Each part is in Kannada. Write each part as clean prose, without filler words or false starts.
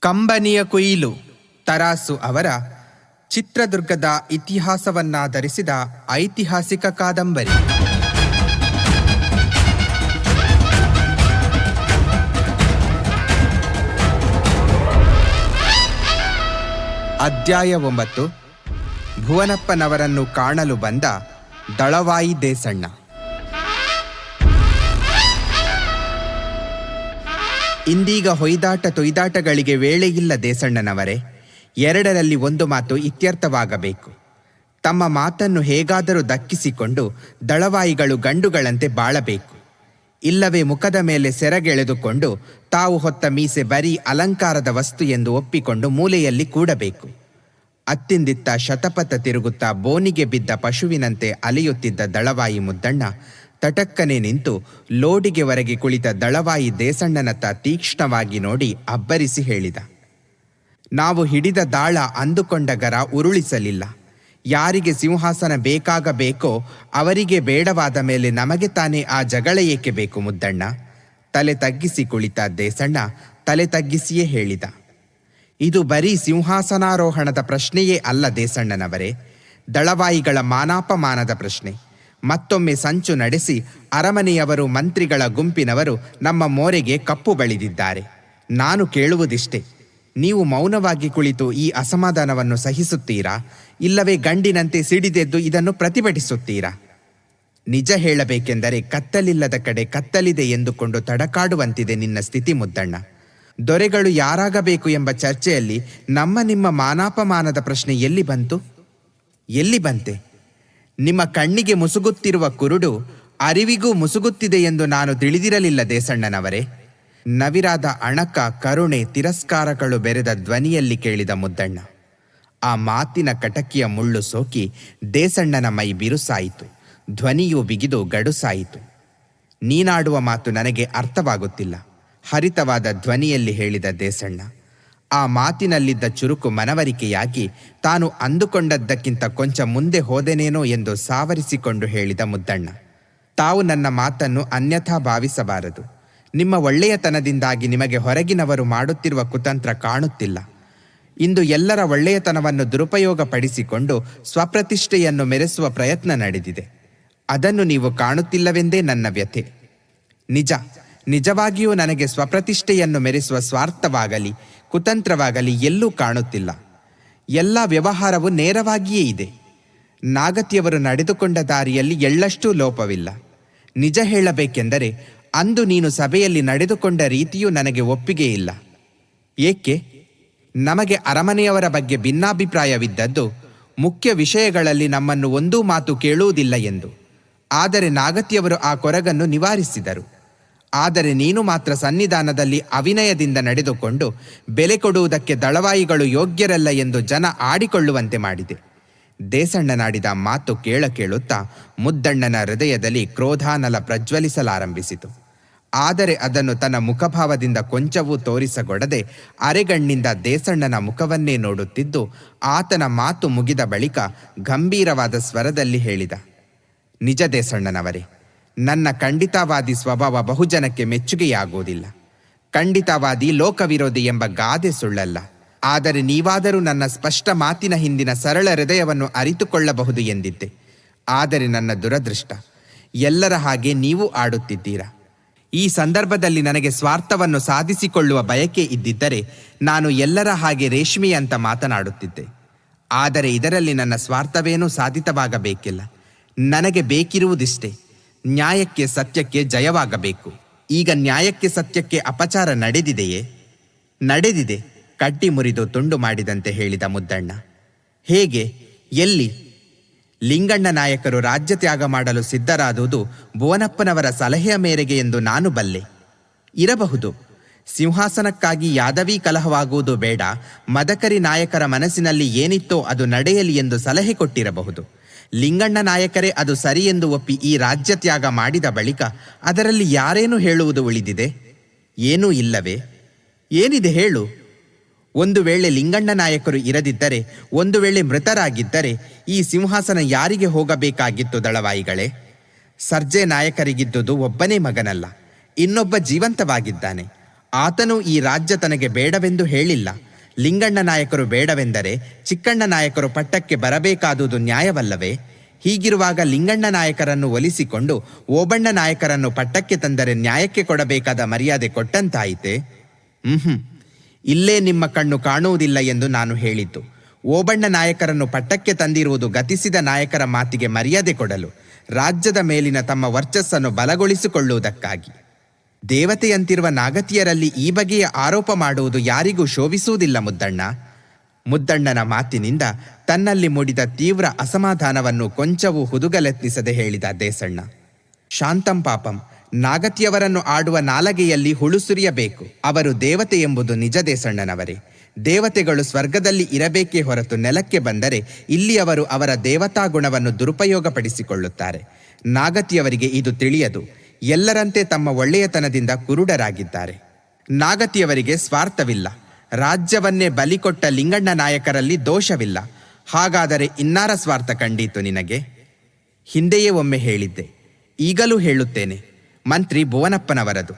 ಕಂಬನಿಯ ಕೊಯಿಲು ತರಾಸು ಅವರ ಚಿತ್ರದುರ್ಗದ ಇತಿಹಾಸವನ್ನಾಧರಿಸಿದ ಐತಿಹಾಸಿಕ ಕಾದಂಬರಿ. ಅಧ್ಯಾಯ 9. ಭುವನಪ್ಪನವರನ್ನು ಕಾಣಲು ಬಂದ ದಳವಾಯಿ ದೇಸಣ್ಣ. ಇಂದೀಗ ಹೊಯ್ದಾಟ ತೊಯ್ದಾಟಗಳಿಗೆ ವೇಳೆಯಿಲ್ಲ ದೇಸಣ್ಣನವರೇ. ಎರಡರಲ್ಲಿ ಒಂದು ಮಾತು ಇತ್ಯರ್ಥವಾಗಬೇಕು. ತಮ್ಮ ಮಾತನ್ನು ಹೇಗಾದರೂ ದಕ್ಕಿಸಿಕೊಂಡು ದಳವಾಯಿಗಳು ಗಂಡುಗಳಂತೆ ಬಾಳಬೇಕು. ಇಲ್ಲವೇ ಮುಖದ ಮೇಲೆ ಸೆರಗೆಳೆದುಕೊಂಡು ತಾವು ಹೊತ್ತ ಮೀಸೆ ಬರೀ ಅಲಂಕಾರದ ವಸ್ತು ಎಂದು ಒಪ್ಪಿಕೊಂಡು ಮೂಲೆಯಲ್ಲಿ ಕೂಡಬೇಕು. ಅತ್ತಿಂದಿತ್ತ ಶತಪಥ ತಿರುಗುತ್ತಾ ಬೋನಿಗೆ ಬಿದ್ದ ಪಶುವಿನಂತೆ ಅಲೆಯುತ್ತಿದ್ದ ದಳವಾಯಿ ಮುದ್ದಣ್ಣ ತಟಕ್ಕನೆ ನಿಂತು ಲೋಡಿಗೆ ಹೊರಗೆ ಕುಳಿತ ದಳವಾಯಿ ದೇಸಣ್ಣನತ್ತ ತೀಕ್ಷ್ಣವಾಗಿ ನೋಡಿ ಅಬ್ಬರಿಸಿ ಹೇಳಿದ, ನಾವು ಹಿಡಿದ ದಾಳ ಅಂದುಕೊಂಡ ಗರ ಉರುಳಿಸಲಿಲ್ಲ. ಯಾರಿಗೆ ಸಿಂಹಾಸನ ಬೇಕಾಗಬೇಕೋ ಅವರಿಗೆ ಬೇಡವಾದ ಮೇಲೆ ನಮಗೆ ತಾನೇ ಆ ಜಗಳ ಏಕೆ ಬೇಕು ಮುದ್ದಣ್ಣ? ತಲೆ ತಗ್ಗಿಸಿ ಕುಳಿತ ದೇಸಣ್ಣ ತಲೆ ತಗ್ಗಿಸಿಯೇ ಹೇಳಿದ, ಇದು ಬರೀ ಸಿಂಹಾಸನಾರೋಹಣದ ಪ್ರಶ್ನೆಯೇ ಅಲ್ಲ ದೇಸಣ್ಣನವರೇ, ದಳವಾಯಿಗಳ ಮಾನಾಪಮಾನದ ಪ್ರಶ್ನೆ. ಮತ್ತೊಮ್ಮೆ ಸಂಚು ನಡೆಸಿ ಅರಮನೆಯವರು ಮಂತ್ರಿಗಳ ಗುಂಪಿನವರು ನಮ್ಮ ಮೋರೆಗೆ ಕಪ್ಪು ಬಳಿದಿದ್ದಾರೆ. ನಾನು ಕೇಳುವುದಿಷ್ಟೇ, ನೀವು ಮೌನವಾಗಿ ಕುಳಿತು ಈ ಅಸಮಾಧಾನವನ್ನು ಸಹಿಸುತ್ತೀರಾ, ಇಲ್ಲವೇ ಗಂಡಿನಂತೆ ಸಿಡಿದೆದ್ದು ಇದನ್ನು ಪ್ರತಿಭಟಿಸುತ್ತೀರಾ? ನಿಜ ಹೇಳಬೇಕೆಂದರೆ ಕತ್ತಲಿಲ್ಲದ ಕಡೆ ಕತ್ತಲಿದೆ ಎಂದುಕೊಂಡು ತಡಕಾಡುವಂತಿದೆ ನಿನ್ನ ಸ್ಥಿತಿ ಮುದ್ದಣ್ಣ. ದೊರೆಗಳು ಯಾರಾಗಬೇಕು ಎಂಬ ಚರ್ಚೆಯಲ್ಲಿ ನಮ್ಮ ನಿಮ್ಮ ಮಾನಾಪಮಾನದ ಪ್ರಶ್ನೆ ಎಲ್ಲಿ ಬಂತು? ಎಲ್ಲಿ ಬಂತೆ? ನಿಮ್ಮ ಕಣ್ಣಿಗೆ ಮುಸುಗುತ್ತಿರುವ ಕುರುಡು ಅರಿವಿಗೂ ಮುಸುಗುತ್ತಿದೆ ಎಂದು ನಾನು ತಿಳಿದಿರಲಿಲ್ಲ ದೇಸಣ್ಣನವರೇ. ನವಿರಾದ ಅಣಕ, ಕರುಣೆ, ತಿರಸ್ಕಾರಗಳು ಬೆರೆದ ಧ್ವನಿಯಲ್ಲಿ ಕೇಳಿದ ಮುದ್ದಣ್ಣ. ಆ ಮಾತಿನ ಕಟಕಿಯ ಮುಳ್ಳು ಸೋಕಿ ದೇಸಣ್ಣನ ಮೈ ಬಿರುಸಾಯಿತು. ಧ್ವನಿಯೂ ಬಿಗಿದು ಗಡುಸಾಯಿತು. ನೀನಾಡುವ ಮಾತು ನನಗೆ ಅರ್ಥವಾಗುತ್ತಿಲ್ಲ, ಹರಿತವಾದ ಧ್ವನಿಯಲ್ಲಿ ಹೇಳಿದ ದೇಸಣ್ಣ. ಆ ಮಾತಿನಲ್ಲಿದ್ದ ಚುರುಕು ಮನವರಿಕೆಯಾಗಿ ತಾನು ಅಂದುಕೊಂಡದ್ದಕ್ಕಿಂತ ಕೊಂಚ ಮುಂದೆ ಹೋದೆನೇನೋ ಎಂದು ಸಾವರಿಸಿಕೊಂಡು ಹೇಳಿದ ಮುದ್ದಣ್ಣ, ತಾವು ನನ್ನ ಮಾತನ್ನು ಅನ್ಯಥಾ ಭಾವಿಸಬಾರದು. ನಿಮ್ಮ ಒಳ್ಳೆಯತನದಿಂದಾಗಿ ನಿಮಗೆ ಹೊರಗಿನವರು ಮಾಡುತ್ತಿರುವ ಕುತಂತ್ರ ಕಾಣುತ್ತಿಲ್ಲ. ಇಂದು ಎಲ್ಲರ ಒಳ್ಳೆಯತನವನ್ನು ದುರುಪಯೋಗಪಡಿಸಿಕೊಂಡು ಸ್ವಪ್ರತಿಷ್ಠೆಯನ್ನು ಮೆರೆಸುವ ಪ್ರಯತ್ನ ನಡೆದಿದೆ. ಅದನ್ನು ನೀವು ಕಾಣುತ್ತಿಲ್ಲವೆಂದೇ ನನ್ನ ವ್ಯಥೆ. ನಿಜವಾಗಿಯೂ ನನಗೆ ಸ್ವಪ್ರತಿಷ್ಠೆಯನ್ನು ಮೆರೆಸುವ ಸ್ವಾರ್ಥವಾಗಲಿ ಕುತಂತ್ರವಾಗಲಿ ಎಲ್ಲೂ ಕಾಣುತ್ತಿಲ್ಲ. ಎಲ್ಲ ವ್ಯವಹಾರವು ನೇರವಾಗಿಯೇ ಇದೆ. ನಾಗತಿಯವರು ನಡೆದುಕೊಂಡ ದಾರಿಯಲ್ಲಿ ಎಳ್ಳಷ್ಟೂ ಲೋಪವಿಲ್ಲ. ನಿಜ ಹೇಳಬೇಕೆಂದರೆ ಅಂದು ನೀನು ಸಭೆಯಲ್ಲಿ ನಡೆದುಕೊಂಡ ರೀತಿಯೂ ನನಗೆ ಒಪ್ಪಿಗೆ ಇಲ್ಲ. ಏಕೆ? ನಮಗೆ ಅರಮನೆಯವರ ಬಗ್ಗೆ ಭಿನ್ನಾಭಿಪ್ರಾಯವಿದ್ದದ್ದು ಮುಖ್ಯ ವಿಷಯಗಳಲ್ಲಿ ನಮ್ಮನ್ನು ಒಂದೂ ಮಾತು ಕೇಳುವುದಿಲ್ಲ ಎಂದು. ಆದರೆ ನಾಗತಿಯವರು ಆ ಕೊರಗನ್ನು ನಿವಾರಿಸಿದರು. ಆದರೆ ನೀನು ಮಾತ್ರ ಸನ್ನಿಧಾನದಲ್ಲಿ ಅವಿನಯದಿಂದ ನಡೆದುಕೊಂಡು ಬೆಲೆ ಕೊಡುವುದಕ್ಕೆ ದಳವಾಯಿಗಳು ಯೋಗ್ಯರಲ್ಲ ಎಂದು ಜನ ಆಡಿಕೊಳ್ಳುವಂತೆ ಮಾಡಿದೆ. ದೇಸಣ್ಣನಾಡಿದ ಮಾತು ಕೇಳುತ್ತಾ ಮುದ್ದಣ್ಣನ ಹೃದಯದಲ್ಲಿ ಕ್ರೋಧಾನಲ ಪ್ರಜ್ವಲಿಸಲಾರಂಭಿಸಿತು. ಆದರೆ ಅದನ್ನು ತನ್ನ ಮುಖಭಾವದಿಂದ ಕೊಂಚವೂ ತೋರಿಸಗೊಡದೆ ಅರೆಗಣ್ಣಿಂದ ದೇಸಣ್ಣನ ಮುಖವನ್ನೇ ನೋಡುತ್ತಿದ್ದು ಆತನ ಮಾತು ಮುಗಿದ ಬಳಿಕ ಗಂಭೀರವಾದ ಸ್ವರದಲ್ಲಿ ಹೇಳಿದ, ನಿಜ ದೇಸಣ್ಣನವರೇ, ನನ್ನ ಖಂಡಿತವಾದಿ ಸ್ವಭಾವ ಬಹುಜನಕ್ಕೆ ಮೆಚ್ಚುಗೆಯಾಗುವುದಿಲ್ಲ. ಖಂಡಿತವಾದಿ ಲೋಕವಿರೋಧಿ ಎಂಬ ಗಾದೆ ಸುಳ್ಳಲ್ಲ. ಆದರೆ ನೀವಾದರೂ ನನ್ನ ಸ್ಪಷ್ಟ ಮಾತಿನ ಹಿಂದಿನ ಸರಳ ಹೃದಯವನ್ನು ಅರಿತುಕೊಳ್ಳಬಹುದು ಎಂದಿದ್ದೆ. ಆದರೆ ನನ್ನ ದುರದೃಷ್ಟ, ಎಲ್ಲರ ಹಾಗೆ ನೀವು ಆಡುತ್ತಿದ್ದೀರಾ. ಈ ಸಂದರ್ಭದಲ್ಲಿ ನನಗೆ ಸ್ವಾರ್ಥವನ್ನು ಸಾಧಿಸಿಕೊಳ್ಳುವ ಬಯಕೆ ಇದ್ದಿದ್ದರೆ ನಾನು ಎಲ್ಲರ ಹಾಗೆ ರೇಷ್ಮೆಯಂತ ಮಾತನಾಡುತ್ತಿದ್ದೆ. ಆದರೆ ಇದರಲ್ಲಿ ನನ್ನ ಸ್ವಾರ್ಥವೇನೂ ಸಾಧಿತವಾಗಬೇಕಿಲ್ಲ. ನನಗೆ ಬೇಕಿರುವುದಿಷ್ಟೇ, ನ್ಯಾಯಕ್ಕೆ ಸತ್ಯಕ್ಕೆ ಜಯವಾಗಬೇಕು. ಈಗ ನ್ಯಾಯಕ್ಕೆ ಸತ್ಯಕ್ಕೆ ಅಪಚಾರ ನಡೆದಿದೆಯೇ? ನಡೆದಿದೆ, ಕಡ್ಡಿ ಮುರಿದು ತುಂಡು ಮಾಡಿದಂತೆ ಹೇಳಿದ ಮುದ್ದಣ್ಣ. ಹೇಗೆ? ಎಲ್ಲಿ? ಲಿಂಗಣ್ಣ ನಾಯಕರು ರಾಜ್ಯ ತ್ಯಾಗ ಮಾಡಲು ಸಿದ್ಧರಾದುದು ಭುವನಪ್ಪನವರ ಸಲಹೆಯ ಮೇರೆಗೆ ಎಂದು ನಾನು ಬಲ್ಲೆ. ಇರಬಹುದು. ಸಿಂಹಾಸನಕ್ಕಾಗಿ ಯಾದವಿ ಕಲಹವಾಗುವುದು ಬೇಡ, ಮದಕರಿ ನಾಯಕರ ಮನಸ್ಸಿನಲ್ಲಿ ಏನಿತ್ತೋ ಅದು ನಡೆಯಲಿ ಎಂದು ಸಲಹೆ ಕೊಟ್ಟಿರಬಹುದು. ಲಿಂಗಣ್ಣ ನಾಯಕರೇ ಅದು ಸರಿ ಎಂದು ಒಪ್ಪಿ ಈ ರಾಜ್ಯ ತ್ಯಾಗ ಮಾಡಿದ ಬಳಿಕ ಅದರಲ್ಲಿ ಯಾರೇನು ಹೇಳುವುದು ಉಳಿದಿದೆ? ಏನೂ ಇಲ್ಲವೇ? ಏನಿದೆ ಹೇಳು. ಒಂದು ವೇಳೆ ಲಿಂಗಣ್ಣ ನಾಯಕರು ಇರದಿದ್ದರೆ, ಒಂದು ವೇಳೆ ಮೃತರಾಗಿದ್ದರೆ ಈ ಸಿಂಹಾಸನ ಯಾರಿಗೆ ಹೋಗಬೇಕಾಗಿತ್ತು ದಳವಾಯಿಗಳೇ? ಸರ್ಜೆ ನಾಯಕರಿಗಿದ್ದುದು ಒಬ್ಬನೇ ಮಗನಲ್ಲ, ಇನ್ನೊಬ್ಬ ಜೀವಂತವಾಗಿದ್ದಾನೆ. ಆತನು ಈ ರಾಜ್ಯ ತನಗೆ ಬೇಡವೆಂದು ಹೇಳಿಲ್ಲ. ಲಿಂಗಣ್ಣ ನಾಯಕರು ಬೇಡವೆಂದರೆ ಚಿಕ್ಕಣ್ಣ ನಾಯಕರು ಪಟ್ಟಕ್ಕೆ ಬರಬೇಕಾದುದು ನ್ಯಾಯವಲ್ಲವೇ? ಹೀಗಿರುವಾಗ ಲಿಂಗಣ್ಣ ನಾಯಕರನ್ನು ಒಲಿಸಿಕೊಂಡು ಓಬಣ್ಣ ನಾಯಕರನ್ನು ಪಟ್ಟಕ್ಕೆ ತಂದರೆ ನ್ಯಾಯಕ್ಕೆ ಕೊಡಬೇಕಾದ ಮರ್ಯಾದೆ ಕೊಟ್ಟಂತಾಯಿತೆ? ಇಲ್ಲೇ ನಿಮ್ಮ ಕಣ್ಣು ಕಾಣುವುದಿಲ್ಲ ಎಂದು ನಾನು ಹೇಳಿದ್ದು. ಓಬಣ್ಣ ನಾಯಕರನ್ನು ಪಟ್ಟಕ್ಕೆ ತಂದಿರುವುದು ಗತಿಸಿದ ನಾಯಕರ ಮಾತಿಗೆ ಮರ್ಯಾದೆ ಕೊಡಲು, ರಾಜ್ಯದ ಮೇಲಿನ ತಮ್ಮ ವರ್ಚಸ್ಸನ್ನು ಬಲಗೊಳಿಸಿಕೊಳ್ಳುವುದಕ್ಕಾಗಿ. ದೇವತೆಯಂತಿರುವ ನಾಗತಿಯರಲ್ಲಿ ಈ ಬಗೆಯ ಆರೋಪ ಮಾಡುವುದು ಯಾರಿಗೂ ಶೋಭಿಸುವುದಿಲ್ಲ ಮುದ್ದಣ್ಣ. ಮುದ್ದಣ್ಣನ ಮಾತಿನಿಂದ ತನ್ನಲ್ಲಿ ಮೂಡಿದ ತೀವ್ರ ಅಸಮಾಧಾನವನ್ನು ಕೊಂಚವೂ ಹುದುಗಲೆತ್ನಿಸದೆ ಹೇಳಿದ ದೇಸಣ್ಣ. ಶಾಂತಂ ಪಾಪಂ, ನಾಗತಿಯವರನ್ನು ಆಡುವ ನಾಲಗೆಯಲ್ಲಿ ಹುಳು ಸುರಿಯಬೇಕು. ಅವರು ದೇವತೆ ಎಂಬುದು ನಿಜ ದೇಸಣ್ಣನವರೇ. ದೇವತೆಗಳು ಸ್ವರ್ಗದಲ್ಲಿ ಇರಬೇಕೇ ಹೊರತು ನೆಲಕ್ಕೆ ಬಂದರೆ ಇಲ್ಲಿ ಅವರು ಅವರ ದೇವತಾ ಗುಣವನ್ನು ದುರುಪಯೋಗಪಡಿಸಿಕೊಳ್ಳುತ್ತಾರೆ. ನಾಗತಿಯವರಿಗೆ ಇದು ತಿಳಿಯದು. ಎಲ್ಲರಂತೆ ತಮ್ಮ ಒಳ್ಳೆಯತನದಿಂದ ಕುರುಡರಾಗಿದ್ದಾರೆ. ನಾಗತಿಯವರಿಗೆ ಸ್ವಾರ್ಥವಿಲ್ಲ. ರಾಜ್ಯವನ್ನೇ ಬಲಿಕೊಟ್ಟ ಲಿಂಗಣ್ಣ ನಾಯಕರಲ್ಲಿ ದೋಷವಿಲ್ಲ. ಹಾಗಾದರೆ ಇನ್ನಾರ ಸ್ವಾರ್ಥ ಕಂಡೀತು ನಿನಗೆ? ಹಿಂದೆಯೇ ಒಮ್ಮೆ ಹೇಳಿದ್ದೆ, ಈಗಲೂ ಹೇಳುತ್ತೇನೆ. ಮಂತ್ರಿ ಭುವನಪ್ಪನವರದು.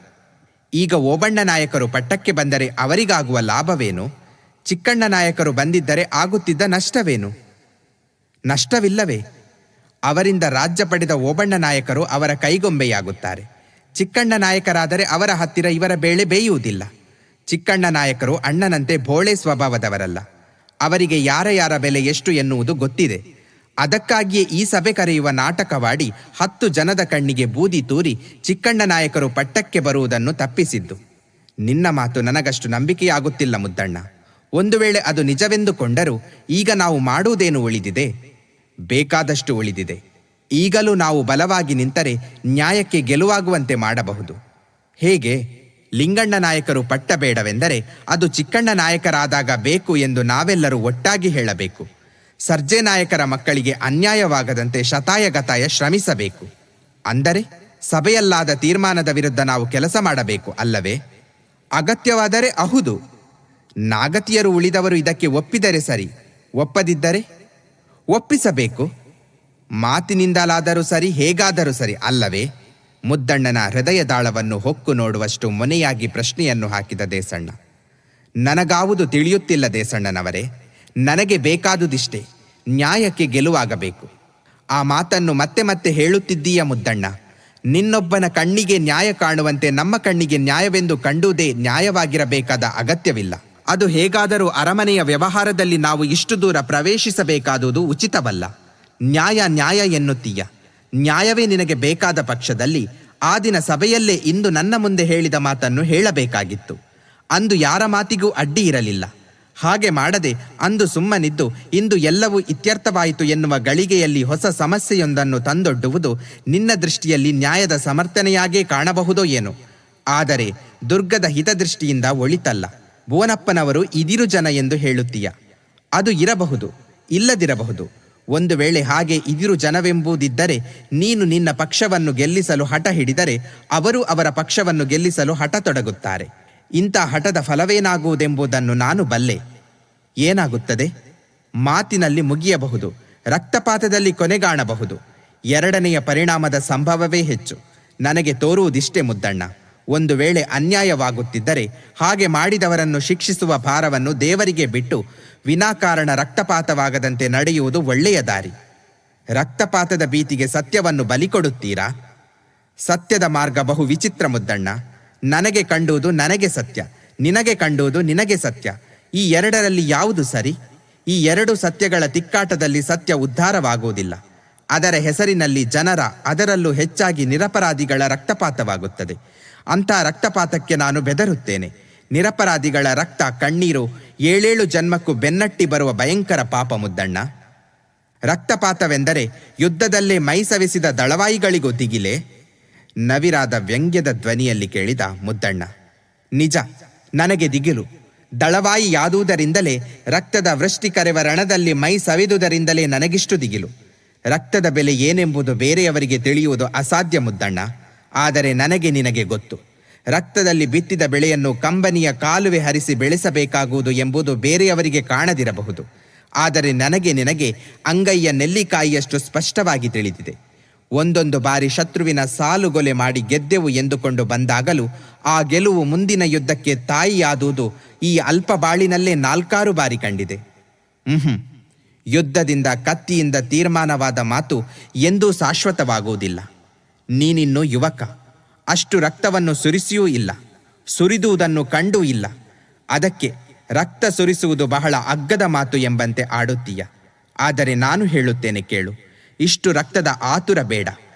ಈಗ ಓಬಣ್ಣ ನಾಯಕರು ಪಟ್ಟಕ್ಕೆ ಬಂದರೆ ಅವರಿಗಾಗುವ ಲಾಭವೇನು? ಚಿಕ್ಕಣ್ಣ ನಾಯಕರು ಬಂದಿದ್ದರೆ ಆಗುತ್ತಿದ್ದ ನಷ್ಟವೇನು? ನಷ್ಟವಿಲ್ಲವೇ? ಅವರಿಂದ ರಾಜ್ಯ ಪಡೆದ ಓಬಣ್ಣ ನಾಯಕರು ಅವರ ಕೈಗೊಂಬೆಯಾಗುತ್ತಾರೆ. ಚಿಕ್ಕಣ್ಣ ನಾಯಕರಾದರೆ ಅವರ ಹತ್ತಿರ ಇವರ ಬೇಳೆ ಬೇಯುವುದಿಲ್ಲ. ಚಿಕ್ಕಣ್ಣ ನಾಯಕರು ಅಣ್ಣನಂತೆ ಭೋಳೆ ಸ್ವಭಾವದವರಲ್ಲ. ಅವರಿಗೆ ಯಾರ ಯಾರ ಬೆಲೆ ಎಷ್ಟು ಎನ್ನುವುದು ಗೊತ್ತಿದೆ. ಅದಕ್ಕಾಗಿಯೇ ಈ ಸಭೆ ಕರೆಯುವ ನಾಟಕವಾಡಿ 10 ಜನದ ಕಣ್ಣಿಗೆ ಬೂದಿ ತೂರಿ ಚಿಕ್ಕಣ್ಣ ನಾಯಕರು ಪಟ್ಟಕ್ಕೆ ಬರುವುದನ್ನು ತಪ್ಪಿಸಿದ್ದು. ನಿನ್ನ ಮಾತು ನನಗಷ್ಟು ನಂಬಿಕೆಯಾಗುತ್ತಿಲ್ಲ ಮುದ್ದಣ್ಣ. ಒಂದು ವೇಳೆ ಅದು ನಿಜವೆಂದುಕೊಂಡರೂ ಈಗ ನಾವು ಮಾಡುವುದೇನು ಉಳಿದಿದೆ? ಬೇಕಾದಷ್ಟು ಉಳಿದಿದೆ. ಈಗಲೂ ನಾವು ಬಲವಾಗಿ ನಿಂತರೆ ನ್ಯಾಯಕ್ಕೆ ಗೆಲುವಾಗುವಂತೆ ಮಾಡಬಹುದು. ಹೇಗೆ? ಲಿಂಗಣ್ಣ ನಾಯಕರು ಪಟ್ಟ ಬೇಡವೆಂದರೆ ಅದು ಚಿಕ್ಕಣ್ಣ ನಾಯಕರಾದಾಗ ಬೇಕು ಎಂದು ನಾವೆಲ್ಲರೂ ಒಟ್ಟಾಗಿ ಹೇಳಬೇಕು. ಸರ್ಜೆ ನಾಯಕರ ಮಕ್ಕಳಿಗೆ ಅನ್ಯಾಯವಾಗದಂತೆ ಶತಾಯಗತಾಯ ಶ್ರಮಿಸಬೇಕು. ಅಂದರೆ ಸಭೆಯಲ್ಲಾದ ತೀರ್ಮಾನದ ವಿರುದ್ಧ ನಾವು ಕೆಲಸ ಮಾಡಬೇಕು ಅಲ್ಲವೇ? ಅಗತ್ಯವಾದರೆ ಅಹುದು. ನಾಗತಿಯರು ಉಳಿದವರು ಇದಕ್ಕೆ ಒಪ್ಪಿದರೆ ಸರಿ, ಒಪ್ಪದಿದ್ದರೆ ಒಪ್ಪಿಸಬೇಕು. ಮಾತಿನಿಂದಲಾದರೂ ಸರಿ, ಹೇಗಾದರೂ ಸರಿ ಅಲ್ಲವೇ? ಮುದ್ದಣ್ಣನ ಹೃದಯದಾಳವನ್ನು ಹೊಕ್ಕು ನೋಡುವಷ್ಟು ಮೊನೆಯಾಗಿ ಪ್ರಶ್ನೆಯನ್ನು ಹಾಕಿದ ದೇಸಣ್ಣ. ನನಗಾವುದು ತಿಳಿಯುತ್ತಿಲ್ಲ ದೇಸಣ್ಣನವರೇ. ನನಗೆ ಬೇಕಾದುದಿಷ್ಟೇ, ನ್ಯಾಯಕ್ಕೆ ಗೆಲುವಾಗಬೇಕು. ಆ ಮಾತನ್ನು ಮತ್ತೆ ಮತ್ತೆ ಹೇಳುತ್ತಿದ್ದೀಯ ಮುದ್ದಣ್ಣ. ನಿನ್ನೊಬ್ಬನ ಕಣ್ಣಿಗೆ ನ್ಯಾಯ ಕಾಣುವಂತೆ ನಮ್ಮ ಕಣ್ಣಿಗೆ ನ್ಯಾಯವೆಂದು ಕಂಡುವುದೇ ನ್ಯಾಯವಾಗಿರಬೇಕಾದ ಅಗತ್ಯವಿಲ್ಲ. ಅದು ಹೇಗಾದರೂ ಅರಮನೆಯ ವ್ಯವಹಾರದಲ್ಲಿ ನಾವು ಇಷ್ಟು ದೂರ ಪ್ರವೇಶಿಸಬೇಕಾದುದು ಉಚಿತವಲ್ಲ. ನ್ಯಾಯ ನ್ಯಾಯ ಎನ್ನುತ್ತೀಯ. ನ್ಯಾಯವೇ ನಿನಗೆ ಬೇಕಾದ ಪಕ್ಷದಲ್ಲಿ ಆ ದಿನ ಸಭೆಯಲ್ಲೇ ಇಂದು ನನ್ನ ಮುಂದೆ ಹೇಳಿದ ಮಾತನ್ನು ಹೇಳಬೇಕಾಗಿತ್ತು. ಅಂದು ಯಾರ ಮಾತಿಗೂ ಅಡ್ಡಿ ಇರಲಿಲ್ಲ. ಹಾಗೆ ಮಾಡದೆ ಅಂದು ಸುಮ್ಮನಿದ್ದು ಇಂದು ಎಲ್ಲವೂ ಇತ್ಯರ್ಥವಾಯಿತು ಎನ್ನುವ ಗಳಿಗೆಯಲ್ಲಿ ಹೊಸ ಸಮಸ್ಯೆಯೊಂದನ್ನು ತಂದೊಡ್ಡುವುದು ನಿನ್ನ ದೃಷ್ಟಿಯಲ್ಲಿ ನ್ಯಾಯದ ಸಮರ್ಥನೆಯಾಗೇ ಕಾಣಬಹುದೋ ಏನೋ. ಆದರೆ ದುರ್ಗದ ಹಿತದೃಷ್ಟಿಯಿಂದ ಒಳಿತಲ್ಲ. ಭುವನಪ್ಪನವರು ಇದಿರು ಜನ ಎಂದು ಹೇಳುತ್ತೀಯ. ಅದು ಇರಬಹುದು, ಇಲ್ಲದಿರಬಹುದು. ಒಂದು ವೇಳೆ ಹಾಗೆ ಇದಿರು ಜನವೆಂಬುದಿದ್ದರೆ ನೀನು ನಿನ್ನ ಪಕ್ಷವನ್ನು ಗೆಲ್ಲಿಸಲು ಹಠ ಹಿಡಿದರೆ ಅವರು ಅವರ ಪಕ್ಷವನ್ನು ಗೆಲ್ಲಿಸಲು ಹಠ ತೊಡಗುತ್ತಾರೆ. ಇಂಥ ಹಠದ ಫಲವೇನಾಗುವುದೆಂಬುದನ್ನು ನಾನು ಬಲ್ಲೆ. ಏನಾಗುತ್ತದೆ? ಮಾತಿನಲ್ಲಿ ಮುಗಿಯಬಹುದು, ರಕ್ತಪಾತದಲ್ಲಿ ಕೊನೆಗಾಣಬಹುದು. ಎರಡನೆಯ ಪರಿಣಾಮದ ಸಂಭವವೇ ಹೆಚ್ಚು. ನನಗೆ ತೋರುವುದಿಷ್ಟೇ ಮುದ್ದಣ್ಣ. ಒಂದು ವೇಳೆ ಅನ್ಯಾಯವಾಗುತ್ತಿದ್ದರೆ ಹಾಗೆ ಮಾಡಿದವರನ್ನು ಶಿಕ್ಷಿಸುವ ಭಾರವನ್ನು ದೇವರಿಗೆ ಬಿಟ್ಟು ವಿನಾಕಾರಣ ರಕ್ತಪಾತವಾಗದಂತೆ ನಡೆಯುವುದು ಒಳ್ಳೆಯ ದಾರಿ. ರಕ್ತಪಾತದ ಭೀತಿಗೆ ಸತ್ಯವನ್ನು ಬಲಿಕೊಡುತ್ತೀರಾ? ಸತ್ಯದ ಮಾರ್ಗ ಬಹು ವಿಚಿತ್ರ ಮುದ್ದಣ್ಣ. ನನಗೆ ಕಂಡುವುದು ನನಗೆ ಸತ್ಯ, ನಿನಗೆ ಕಂಡುವುದು ನಿನಗೆ ಸತ್ಯ. ಈ ಎರಡರಲ್ಲಿ ಯಾವುದು ಸರಿ? ಈ ಎರಡು ಸತ್ಯಗಳ ತಿಕ್ಕಾಟದಲ್ಲಿ ಸತ್ಯ ಉದ್ಧಾರವಾಗುವುದಿಲ್ಲ. ಅದರ ಹೆಸರಿನಲ್ಲಿ ಜನರ, ಅದರಲ್ಲೂ ಹೆಚ್ಚಾಗಿ ನಿರಪರಾಧಿಗಳ ರಕ್ತಪಾತವಾಗುತ್ತದೆ. ಅಂಥ ರಕ್ತಪಾತಕ್ಕೆ ನಾನು ಬೆದರುತ್ತೇನೆ. ನಿರಪರಾಧಿಗಳ ರಕ್ತ, ಕಣ್ಣೀರು 7 ಜನ್ಮಕ್ಕೂ ಬೆನ್ನಟ್ಟಿ ಬರುವ ಭಯಂಕರ ಪಾಪ ಮುದ್ದಣ್ಣ. ರಕ್ತಪಾತವೆಂದರೆ ಯುದ್ಧದಲ್ಲೇ ಮೈ ಸವೆಸಿದ ದಳವಾಯಿಗಳಿಗೂ ದಿಗಿಲೆ? ನವಿರಾದ ವ್ಯಂಗ್ಯದ ಧ್ವನಿಯಲ್ಲಿ ಕೇಳಿದ ಮುದ್ದಣ್ಣ. ನಿಜ, ನನಗೆ ದಿಗಿಲು. ದಳವಾಯಿ ಯಾದುವುದರಿಂದಲೇ, ರಕ್ತದ ವೃಷ್ಟಿ ಕರೆವ ರಣದಲ್ಲಿ ಮೈ ಸವೆದುದರಿಂದಲೇ ನನಗಿಷ್ಟು ದಿಗಿಲು. ರಕ್ತದ ಬೆಲೆ ಏನೆಂಬುದು ಬೇರೆಯವರಿಗೆ ತಿಳಿಯುವುದು ಅಸಾಧ್ಯ ಮುದ್ದಣ್ಣ. ಆದರೆ ನನಗೆ ನಿನಗೆ ಗೊತ್ತು. ರಕ್ತದಲ್ಲಿ ಬಿತ್ತಿದ ಬೆಳೆಯನ್ನು ಕಂಬನಿಯ ಕಾಲುವೆ ಹರಿಸಿ ಬೆಳೆಸಬೇಕಾಗುವುದು ಎಂಬುದು ಬೇರೆಯವರಿಗೆ ಕಾಣದಿರಬಹುದು. ಆದರೆ ನನಗೆ ನಿನಗೆ ಅಂಗೈಯ ನೆಲ್ಲಿಕಾಯಿಯಷ್ಟು ಸ್ಪಷ್ಟವಾಗಿ ತಿಳಿದಿದೆ. ಒಂದೊಂದು ಬಾರಿ ಶತ್ರುವಿನ ಸಾಲುಗೊಲೆ ಮಾಡಿ ಗೆದ್ದೆವು ಎಂದುಕೊಂಡು ಬಂದಾಗಲೂ ಆ ಗೆಲುವು ಮುಂದಿನ ಯುದ್ಧಕ್ಕೆ ತಾಯಿಯಾದುದು ಈ ಅಲ್ಪ ಬಾಳಿನಲ್ಲೇ 4-6 ಬಾರಿ ಕಂಡಿದೆ. ಯುದ್ಧದಿಂದ ಕತ್ತಿಯಿಂದ ತೀರ್ಮಾನವಾದ ಮಾತು ಎಂದೂ ಶಾಶ್ವತವಾಗುವುದಿಲ್ಲ. ನೀನಿನ್ನು ಯುವಕ, ಅಷ್ಟು ರಕ್ತವನ್ನು ಸುರಿಸಿಯೂ ಇಲ್ಲ, ಸುರಿದುವುದನ್ನು ಕಂಡೂ ಇಲ್ಲ. ಅದಕ್ಕೆ ರಕ್ತ ಸುರಿಸುವುದು ಬಹಳ ಅಗ್ಗದ ಮಾತು ಎಂಬಂತೆ ಆಡುತ್ತೀಯ. ಆದರೆ ನಾನು ಹೇಳುತ್ತೇನೆ ಕೇಳು, ಇಷ್ಟು ರಕ್ತದ ಆತುರ ಬೇಡ.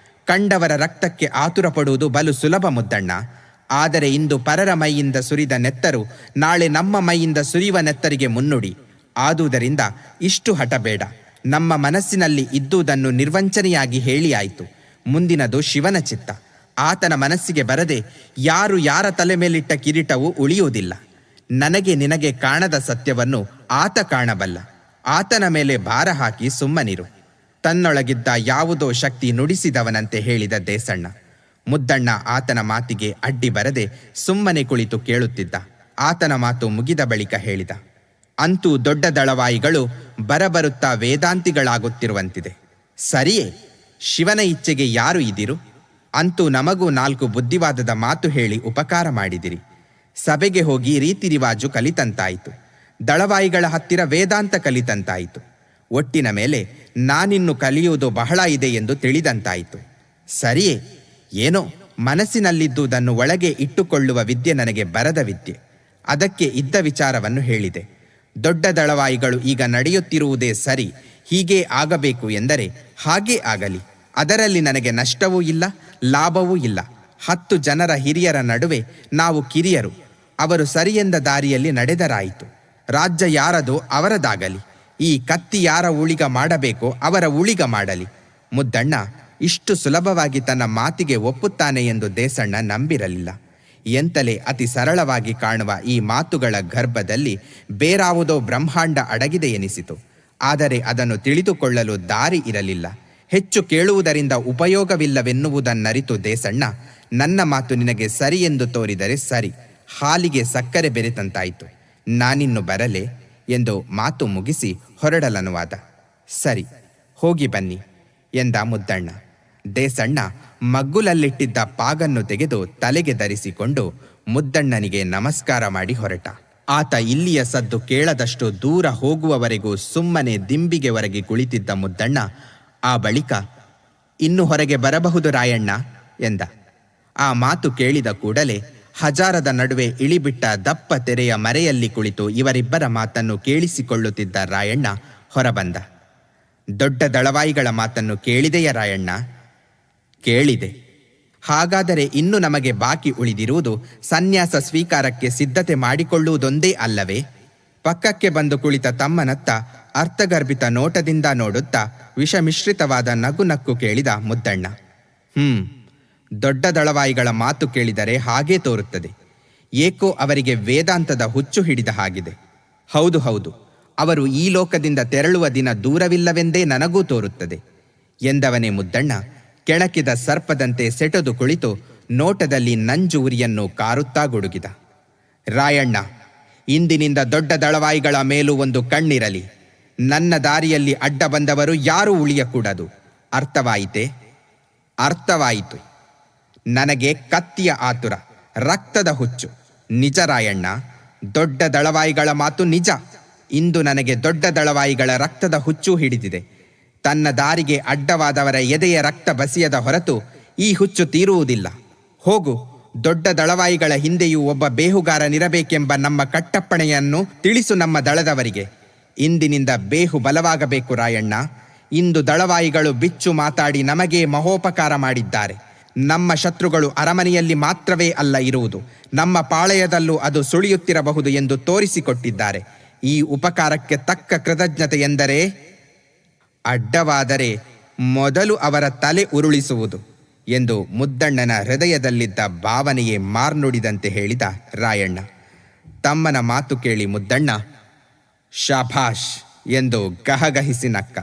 ಕಂಡವರ ರಕ್ತಕ್ಕೆ ಆತುರ ಪಡುವುದು ಬಲು ಸುಲಭ ಮುದ್ದಣ್ಣ. ಆದರೆ ಇಂದು ಪರರ ಮೈಯಿಂದ ಸುರಿದ ನೆತ್ತರು ನಾಳೆ ನಮ್ಮ ಮೈಯಿಂದ ಸುರಿಯುವ ನೆತ್ತರಿಗೆ ಮುನ್ನುಡಿ. ಆದುದರಿಂದ ಇಷ್ಟು ಹಠ ಬೇಡ. ನಮ್ಮ ಮನಸ್ಸಿನಲ್ಲಿ ಇದ್ದುದನ್ನು ನಿರ್ವಂಚನೆಯಾಗಿ ಹೇಳಿ ಆಯಿತು. ಮುಂದಿನದು ಶಿವನ ಚಿತ್ತ. ಆತನ ಮನಸ್ಸಿಗೆ ಬರದೆ ಯಾರು ಯಾರ ತಲೆ ಮೇಲಿಟ್ಟ ಕಿರೀಟವೂ ಉಳಿಯುವುದಿಲ್ಲ. ನನಗೆ ನಿನಗೆ ಕಾಣದ ಸತ್ಯವನ್ನು ಆತ ಕಾಣಬಲ್ಲ. ಆತನ ಮೇಲೆ ಭಾರ ಹಾಕಿ ಸುಮ್ಮನಿರು. ತನ್ನೊಳಗಿದ್ದ ಯಾವುದೋ ಶಕ್ತಿ ನುಡಿಸಿದವನಂತೆ ಹೇಳಿದ ದೇಸಣ್ಣ. ಮುದ್ದಣ್ಣ ಆತನ ಮಾತಿಗೆ ಅಡ್ಡಿ ಬರದೆ ಸುಮ್ಮನೆ ಕುಳಿತು ಕೇಳುತ್ತಿದ್ದ. ಆತನ ಮಾತು ಮುಗಿದ ಬಳಿಕ ಹೇಳಿದ, ಅಂತೂ ದೊಡ್ಡ ದಳವಾಯಿಗಳು ಬರಬರುತ್ತಾ ವೇದಾಂತಿಗಳಾಗುತ್ತಿರುವಂತಿದೆ. ಸರಿಯೇ, ಶಿವನ ಇಚ್ಛೆಗೆ ಯಾರು ಇದಿರು? ಅಂತೂ ನಮಗೂ 4 ಬುದ್ಧಿವಾದದ ಮಾತು ಹೇಳಿ ಉಪಕಾರ ಮಾಡಿದಿರಿ. ಸಭೆಗೆ ಹೋಗಿ ರೀತಿ ರಿವಾಜು ಕಲಿತಂತಾಯಿತು. ದಳವಾಯಿಗಳ ಹತ್ತಿರ ವೇದಾಂತ ಕಲಿತಂತಾಯಿತು. ಒಟ್ಟಿನ ಮೇಲೆ ನಾನಿನ್ನು ಕಲಿಯುವುದು ಬಹಳ ಇದೆ ಎಂದು ತಿಳಿದಂತಾಯಿತು. ಸರಿಯೇ, ಏನೋ ಮನಸ್ಸಿನಲ್ಲಿದ್ದುದನ್ನು ಒಳಗೆ ಇಟ್ಟುಕೊಳ್ಳುವ ವಿದ್ಯೆ ನನಗೆ ಬರದ ವಿದ್ಯೆ. ಅದಕ್ಕೆ ಇದ್ದ ವಿಚಾರವನ್ನು ಹೇಳಿದೆ. ದೊಡ್ಡ ದಳವಾಯಿಗಳು ಈಗ ನಡೆಯುತ್ತಿರುವುದೇ ಸರಿ, ಹೀಗೇ ಆಗಬೇಕು ಎಂದರೆ ಹಾಗೇ ಆಗಲಿ. ಅದರಲ್ಲಿ ನನಗೆ ನಷ್ಟವೂ ಇಲ್ಲ, ಲಾಭವೂ ಇಲ್ಲ. 10 ಜನರ ಹಿರಿಯರ ನಡುವೆ ನಾವು ಕಿರಿಯರು. ಅವರು ಸರಿಯೆಂದ ದಾರಿಯಲ್ಲಿ ನಡೆದರಾಯಿತು. ರಾಜ್ಯ ಯಾರದೋ ಅವರದಾಗಲಿ. ಈ ಕತ್ತಿ ಯಾರ ಉಳಿಗ ಮಾಡಬೇಕೋ ಅವರ ಉಳಿಗ ಮಾಡಲಿ. ಮುದ್ದಣ್ಣ ಇಷ್ಟು ಸುಲಭವಾಗಿ ತನ್ನ ಮಾತಿಗೆ ಒಪ್ಪುತ್ತಾನೆ ಎಂದು ದೇಸಣ್ಣ ನಂಬಿರಲಿಲ್ಲ. ಎಂತಲೇ ಅತಿ ಸರಳವಾಗಿ ಕಾಣುವ ಈ ಮಾತುಗಳ ಗರ್ಭದಲ್ಲಿ ಬೇರಾವುದೋ ಬ್ರಹ್ಮಾಂಡ ಅಡಗಿದೆ ಎನಿಸಿತು. ಆದರೆ ಅದನ್ನು ತಿಳಿದುಕೊಳ್ಳಲು ದಾರಿ ಇರಲಿಲ್ಲ. ಹೆಚ್ಚು ಕೇಳುವುದರಿಂದ ಉಪಯೋಗವಿಲ್ಲವೆನ್ನುವುದನ್ನರಿತು ದೇಸಣ್ಣ, ನನ್ನ ಮಾತು ನಿನಗೆ ಸರಿ ಎಂದು ತೋರಿದರೆ ಸರಿ, ಹಾಲಿಗೆ ಸಕ್ಕರೆ ಬೆರೆತಂತಾಯಿತು. ನಾನಿನ್ನು ಬರಲೇ ಎಂದು ಮಾತು ಮುಗಿಸಿ ಹೊರಡಲನುವಾದ. ಸರಿ, ಹೋಗಿ ಬನ್ನಿ ಎಂದ ಮುದ್ದಣ್ಣ. ದೇಸಣ್ಣ ಮಗ್ಗುಲಲ್ಲಿಟ್ಟಿದ್ದ ಪಾಗನ್ನು ತೆಗೆದು ತಲೆಗೆ ಧರಿಸಿಕೊಂಡು ಮುದ್ದಣ್ಣನಿಗೆ ನಮಸ್ಕಾರ ಮಾಡಿ ಹೊರಟ. ಆತ ಇಲ್ಲಿಯ ಸದ್ದು ಕೇಳದಷ್ಟು ದೂರ ಹೋಗುವವರೆಗೂ ಸುಮ್ಮನೆ ದಿಂಬಿಗೆ ಹೊರಗೆ ಕುಳಿತಿದ್ದ ಮುದ್ದಣ್ಣ ಆ ಬಳಿಕ, ಇನ್ನು ಹೊರಗೆ ಬರಬಹುದು ರಾಯಣ್ಣ ಎಂದ. ಆ ಮಾತು ಕೇಳಿದ ಕೂಡಲೇ ಹಜಾರದ ನಡುವೆ ಇಳಿಬಿಟ್ಟ ದಪ್ಪ ತೆರೆಯ ಮರೆಯಲ್ಲಿ ಕುಳಿತು ಇವರಿಬ್ಬರ ಮಾತನ್ನು ಕೇಳಿಸಿಕೊಳ್ಳುತ್ತಿದ್ದ ರಾಯಣ್ಣ ಹೊರಬಂದ. ದೊಡ್ಡ ದಳವಾಯಿಗಳ ಮಾತನ್ನು ಕೇಳಿದೆಯ ರಾಯಣ್ಣ? ಕೇಳಿದೆ. ಹಾಗಾದರೆ ಇನ್ನು ನಮಗೆ ಬಾಕಿ ಉಳಿದಿರುವುದು ಸನ್ಯಾಸ ಸ್ವೀಕಾರಕ್ಕೆ ಸಿದ್ಧತೆ ಮಾಡಿಕೊಳ್ಳುವುದೊಂದೇ ಅಲ್ಲವೇ? ಪಕ್ಕಕ್ಕೆ ಬಂದು ಕುಳಿತ ತಮ್ಮನತ್ತ ಅರ್ಥಗರ್ಭಿತ ನೋಟದಿಂದ ನೋಡುತ್ತಾ ವಿಷಮಿಶ್ರಿತವಾದ ನಗು ನಕ್ಕು ಕೇಳಿದ ಮುದ್ದಣ್ಣ. ದೊಡ್ಡ ದಳವಾಯಿಗಳ ಮಾತು ಕೇಳಿದರೆ ಹಾಗೇ ತೋರುತ್ತದೆ. ಏಕೋ ಅವರಿಗೆ ವೇದಾಂತದ ಹುಚ್ಚು ಹಿಡಿದ ಹಾಗಿದೆ. ಹೌದು ಹೌದು, ಅವರು ಈ ಲೋಕದಿಂದ ತೆರಳುವ ದಿನ ದೂರವಿಲ್ಲವೆಂದೇ ನನಗೂ ತೋರುತ್ತದೆ ಎಂದವನೇ ಮುದ್ದಣ್ಣ ಕೆಣಕಿದ ಸರ್ಪದಂತೆ ಸೆಟೆದು ಕುಳಿತು ನೋಟದಲ್ಲಿ ನಂಜು ಉರಿಯನ್ನು ಕಾರುತ್ತಾ ಗುಡುಗಿದ. ರಾಯಣ್ಣ, ಇಂದಿನಿಂದ ದೊಡ್ಡ ದಳವಾಯಿಗಳ ಮೇಲೂ ಒಂದು ಕಣ್ಣಿರಲಿ. ನನ್ನ ದಾರಿಯಲ್ಲಿ ಅಡ್ಡ ಬಂದವರು ಯಾರೂ ಉಳಿಯಕೂಡದು. ಅರ್ಥವಾಯಿತೆ? ಅರ್ಥವಾಯಿತು. ನನಗೆ ಕತ್ತಿಯ ಆತುರ, ರಕ್ತದ ಹುಚ್ಚು ನಿಜ ರಾಯಣ್ಣ. ದೊಡ್ಡ ದಳವಾಯಿಗಳ ಮಾತು ನಿಜ. ಇಂದು ನನಗೆ ದೊಡ್ಡ ದಳವಾಯಿಗಳ ರಕ್ತದ ಹುಚ್ಚು ಹಿಡಿದಿದೆ. ತನ್ನ ದಾರಿಗೆ ಅಡ್ಡವಾದವರ ಎದೆಯ ರಕ್ತ ಬಸಿಯದ ಹೊರತು ಈ ಹುಚ್ಚು ತೀರುವುದಿಲ್ಲ. ಹೋಗು, ದೊಡ್ಡ ದಳವಾಯಿಗಳ ಹಿಂದೆಯೂ ಒಬ್ಬ ಬೇಹುಗಾರನಿರಬೇಕೆಂಬ ನಮ್ಮ ಕಟ್ಟಪ್ಪಣೆಯನ್ನು ತಿಳಿಸು ನಮ್ಮ ದಳದವರಿಗೆ. ಇಂದಿನಿಂದ ಬೇಹು ಬಲವಾಗಬೇಕು ರಾಯಣ್ಣ. ಇಂದು ದಳವಾಯಿಗಳು ಬಿಚ್ಚು ಮಾತಾಡಿ ನಮಗೇ ಮಹೋಪಕಾರ ಮಾಡಿದ್ದಾರೆ. ನಮ್ಮ ಶತ್ರುಗಳು ಅರಮನೆಯಲ್ಲಿ ಮಾತ್ರವೇ ಅಲ್ಲ ಇರುವುದು, ನಮ್ಮ ಪಾಳೆಯದಲ್ಲೂ ಅದು ಸುಳಿಯುತ್ತಿರಬಹುದು ಎಂದು ತೋರಿಸಿಕೊಟ್ಟಿದ್ದಾರೆ. ಈ ಉಪಕಾರಕ್ಕೆ ತಕ್ಕ ಕೃತಜ್ಞತೆ ಎಂದರೆ ಅಡ್ಡವಾದರೆ ಮೊದಲು ಅವರ ತಲೆ ಉರುಳಿಸುವುದು ಎಂದು ಮುದ್ದಣ್ಣನ ಹೃದಯದಲ್ಲಿದ್ದ ಭಾವನೆಯೇ ಮಾರ್ನುಡಿದಂತೆ ಹೇಳಿದ ರಾಯಣ್ಣ. ತಮ್ಮನ ಮಾತು ಕೇಳಿ ಮುದ್ದಣ್ಣ ಶಾಭಾಷ್ ಎಂದು ಗಹಗಹಿಸಿ ನಕ್ಕ.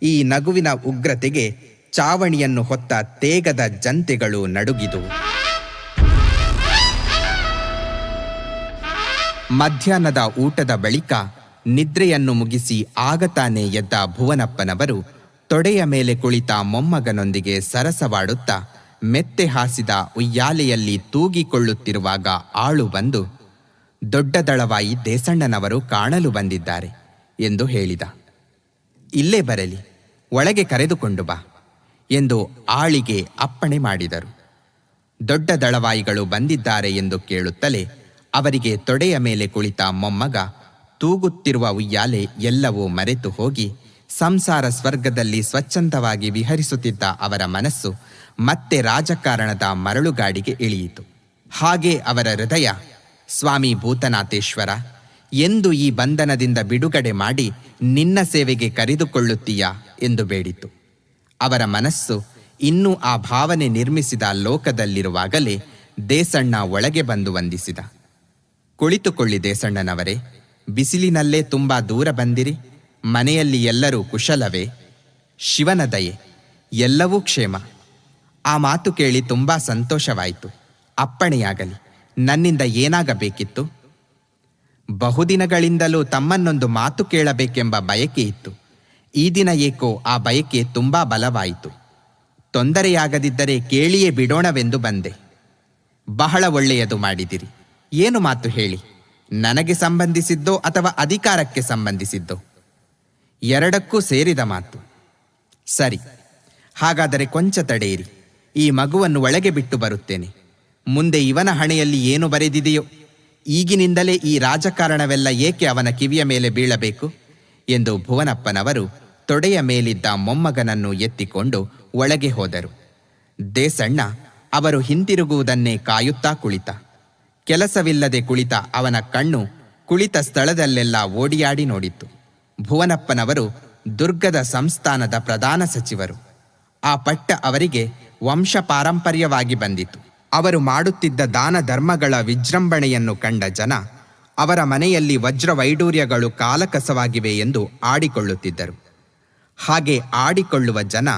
ಈ ನಗುವಿನ ಉಗ್ರತೆಗೆ ಚಾವಣಿಯನ್ನು ಹೊತ್ತ ತೇಗದ ಜಂತೆಗಳು ನಡುಗಿದುವು. ಮಧ್ಯಾಹ್ನದ ಊಟದ ಬಳಿಕ ನಿದ್ರೆಯನ್ನು ಮುಗಿಸಿ ಆಗತಾನೆ ಎದ್ದ ಭುವನಪ್ಪನವರು ತೊಡೆಯ ಮೇಲೆ ಕುಳಿತ ಮೊಮ್ಮಗನೊಂದಿಗೆ ಸರಸವಾಡುತ್ತಾ ಮೆತ್ತೆ ಹಾಸಿದ ಉಯ್ಯಾಲೆಯಲ್ಲಿ ತೂಗಿಕೊಳ್ಳುತ್ತಿರುವಾಗ ಆಳು ಬಂದು, ದೊಡ್ಡ ದಳವಾಯಿ ದೇಸಣ್ಣನವರು ಕಾಣಲು ಬಂದಿದ್ದಾರೆ ಎಂದು ಹೇಳಿದ. ಇಲ್ಲೇ ಬರಲಿ, ಒಳಗೆ ಕರೆದುಕೊಂಡು ಬಾ ಎಂದು ಆಳಿಗೆ ಅಪ್ಪಣೆ ಮಾಡಿದರು. ದೊಡ್ಡ ದಳವಾಯಿಗಳು ಬಂದಿದ್ದಾರೆ ಎಂದು ಕೇಳುತ್ತಲೇ ಅವರಿಗೆ ತೊಡೆಯ ಮೇಲೆ ಕುಳಿತ ಮೊಮ್ಮಗ, ತೂಗುತ್ತಿರುವ ಉಯ್ಯಾಲೆ ಎಲ್ಲವೂ ಮರೆತು ಹೋಗಿ ಸಂಸಾರ ಸ್ವರ್ಗದಲ್ಲಿ ಸ್ವಚ್ಛಂದವಾಗಿ ವಿಹರಿಸುತ್ತಿದ್ದ ಅವರ ಮನಸ್ಸು ಮತ್ತೆ ರಾಜಕಾರಣದ ಮರಳುಗಾಡಿಗೆ ಇಳಿಯಿತು. ಹಾಗೆ ಅವರ ಹೃದಯ, ಸ್ವಾಮಿ ಭೂತನಾಥೇಶ್ವರ, ಎಂದು ಈ ಬಂಧನದಿಂದ ಬಿಡುಗಡೆ ಮಾಡಿ ನಿನ್ನ ಸೇವೆಗೆ ಕರೆದುಕೊಳ್ಳುತ್ತೀಯಾ ಎಂದು ಬೇಡಿತು. ಅವರ ಮನಸ್ಸು ಇನ್ನೂ ಆ ಭಾವನೆ ನಿರ್ಮಿಸಿದ ಲೋಕದಲ್ಲಿರುವಾಗಲೇ ದೇಸಣ್ಣ ಒಳಗೆ ಬಂದು ವಂದಿಸಿದ. ಕುಳಿತುಕೊಳ್ಳಿ ದೇಸಣ್ಣನವರೇ, ಬಿಸಿಲಿನಲ್ಲೇ ತುಂಬ ದೂರ ಬಂದಿರಿ. ಮನೆಯಲ್ಲಿ ಎಲ್ಲರೂ ಕುಶಲವೇ? ಶಿವನ ದಯೆ, ಎಲ್ಲವೂ ಕ್ಷೇಮ. ಆ ಮಾತು ಕೇಳಿ ತುಂಬ ಸಂತೋಷವಾಯಿತು. ಅಪ್ಪಣೆಯಾಗಲಿ, ನನ್ನಿಂದ ಏನಾಗಬೇಕಿತ್ತು? ಬಹುದಿನಗಳಿಂದಲೂ ತಮ್ಮನ್ನೊಂದು ಮಾತು ಕೇಳಬೇಕೆಂಬ ಬಯಕೆ ಇತ್ತು. ಈ ದಿನ ಏಕೋ ಆ ಬಯಕೆ ತುಂಬ ಬಲವಾಯಿತು. ತೊಂದರೆಯಾಗದಿದ್ದರೆ ಕೇಳಿಯೇ ಬಿಡೋಣವೆಂದು ಬಂದೆ. ಬಹಳ ಒಳ್ಳೆಯದು ಮಾಡಿದಿರಿ. ಏನು ಮಾತು ಹೇಳಿ, ನನಗೆ ಸಂಬಂಧಿಸಿದ್ದೋ ಅಥವಾ ಅಧಿಕಾರಕ್ಕೆ ಸಂಬಂಧಿಸಿದ್ದೋ? ಎರಡಕ್ಕೂ ಸೇರಿದ ಮಾತು. ಸರಿ, ಹಾಗಾದರೆ ಕೊಂಚ ತಡೆಯಿರಿ. ಈ ಮಗುವನ್ನು ಒಳಗೆ ಬಿಟ್ಟು ಬರುತ್ತೇನೆ. ಮುಂದೆ ಇವನ ಹಣೆಯಲ್ಲಿ ಏನು ಬರೆದಿದೆಯೋ, ಈಗಿನಿಂದಲೇ ಈ ರಾಜಕಾರಣವೆಲ್ಲ ಏಕೆ ಅವನ ಕಿವಿಯ ಮೇಲೆ ಬೀಳಬೇಕು ಎಂದು ಭುವನಪ್ಪನವರು ತೊಡೆಯ ಮೇಲಿದ್ದ ಮೊಮ್ಮಗನನ್ನು ಎತ್ತಿಕೊಂಡು ಒಳಗೆ ಹೋದರು. ದೇಸಣ್ಣ ಅವರು ಹಿಂತಿರುಗುವುದನ್ನೇ ಕಾಯುತ್ತಾ ಕುಳಿತ. ಕೆಲಸವಿಲ್ಲದೆ ಕುಳಿತ ಅವನ ಕಣ್ಣು ಕುಳಿತ ಸ್ಥಳದಲ್ಲೆಲ್ಲ ಓಡಿಯಾಡಿ ನೋಡಿತು. ಭುವನಪ್ಪನವರು ದುರ್ಗದ ಸಂಸ್ಥಾನದ ಪ್ರಧಾನ ಸಚಿವರು. ಆ ಪಟ್ಟ ಅವರಿಗೆ ವಂಶ ಪಾರಂಪರ್ಯವಾಗಿ ಬಂದಿತು. ಅವರು ಮಾಡುತ್ತಿದ್ದ ದಾನ ಧರ್ಮಗಳ ವಿಜೃಂಭಣೆಯನ್ನು ಕಂಡ ಜನ ಅವರ ಮನೆಯಲ್ಲಿ ವಜ್ರವೈಡೂರ್ಯಗಳು ಕಾಲಕಸವಾಗಿವೆ ಎಂದು ಆಡಿಕೊಳ್ಳುತ್ತಿದ್ದರು. ಹಾಗೆ ಆಡಿಕೊಳ್ಳುವ ಜನ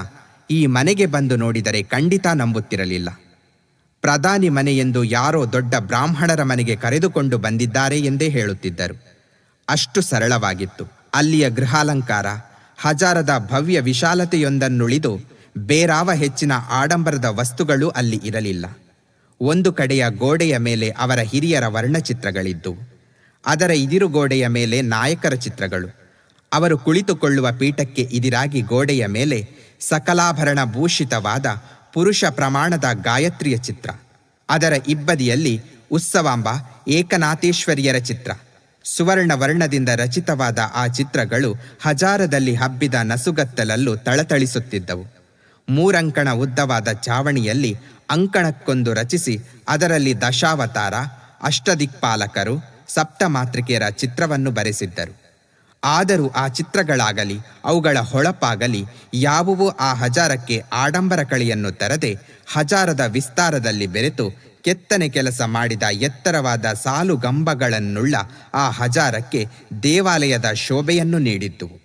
ಈ ಮನೆಗೆ ಬಂದು ನೋಡಿದರೆ ಖಂಡಿತ ನಂಬುತ್ತಿರಲಿಲ್ಲ. ಪ್ರಧಾನಿ ಮನೆ ಎಂದು ಯಾರೋ ದೊಡ್ಡ ಬ್ರಾಹ್ಮಣರ ಮನೆಗೆ ಕರೆದುಕೊಂಡು ಬಂದಿದ್ದಾರೆ ಎಂದೇ ಹೇಳುತ್ತಿದ್ದರು. ಅಷ್ಟು ಸರಳವಾಗಿತ್ತು ಅಲ್ಲಿಯ ಗೃಹಾಲಂಕಾರ. ಹಜಾರದ ಭವ್ಯ ವಿಶಾಲತೆಯೊಂದನ್ನುಳಿದು ಬೇರಾವ ಹೆಚ್ಚಿನ ಆಡಂಬರದ ವಸ್ತುಗಳು ಅಲ್ಲಿ ಇರಲಿಲ್ಲ. ಒಂದು ಕಡೆಯ ಗೋಡೆಯ ಮೇಲೆ ಅವರ ಹಿರಿಯರ ವರ್ಣಚಿತ್ರಗಳಿದ್ದವು. ಅದರ ಇದಿರುಗೋಡೆಯ ಮೇಲೆ ನಾಯಕರ ಚಿತ್ರಗಳು. ಅವರು ಕುಳಿತುಕೊಳ್ಳುವ ಪೀಠಕ್ಕೆ ಇದಿರಾಗಿ ಗೋಡೆಯ ಮೇಲೆ ಸಕಲಾಭರಣ ಭೂಷಿತವಾದ ಪುರುಷ ಪ್ರಮಾಣದ ಗಾಯತ್ರಿಯ ಚಿತ್ರ. ಅದರ ಇಬ್ಬದಿಯಲ್ಲಿ ಉತ್ಸವಾಂಬ ಏಕನಾಥೇಶ್ವರಿಯರ ಚಿತ್ರ. ಸುವರ್ಣ ವರ್ಣದಿಂದ ರಚಿತವಾದ ಆ ಚಿತ್ರಗಳು ಹಜಾರದಲ್ಲಿ ಹಬ್ಬಿದ ನಸುಗತ್ತಲಲ್ಲೂ ತಳತಳಿಸುತ್ತಿದ್ದವು. ಮೂರಂಕಣ ಉದ್ದವಾದ ಚಾವಣಿಯಲ್ಲಿ ಅಂಕಣಕ್ಕೊಂದು ರಚಿಸಿ ಅದರಲ್ಲಿ ದಶಾವತಾರ, ಅಷ್ಟದಿಕ್ಪಾಲಕರು, ಸಪ್ತಮಾತೃಕೆಯರ ಚಿತ್ರವನ್ನು ಬರೆಸಿದ್ದರು. ಆದರೂ ಆ ಚಿತ್ರಗಳಾಗಲಿ ಅವುಗಳ ಹೊಳಪಾಗಲಿ ಯಾವುವೂ ಆ ಹಜಾರಕ್ಕೆ ಆಡಂಬರ ಕಳೆಯನ್ನು ತರದೆ ಹಜಾರದ ವಿಸ್ತಾರದಲ್ಲಿ ಬೆರೆತು ಕೆತ್ತನೆ ಕೆಲಸ ಮಾಡಿದ ಎತ್ತರವಾದ ಸಾಲು ಗಂಬಗಳನ್ನುಳ್ಳ ಆ ಹಜಾರಕ್ಕೆ ದೇವಾಲಯದ ಶೋಭೆಯನ್ನು ನೀಡಿದ್ದುವು.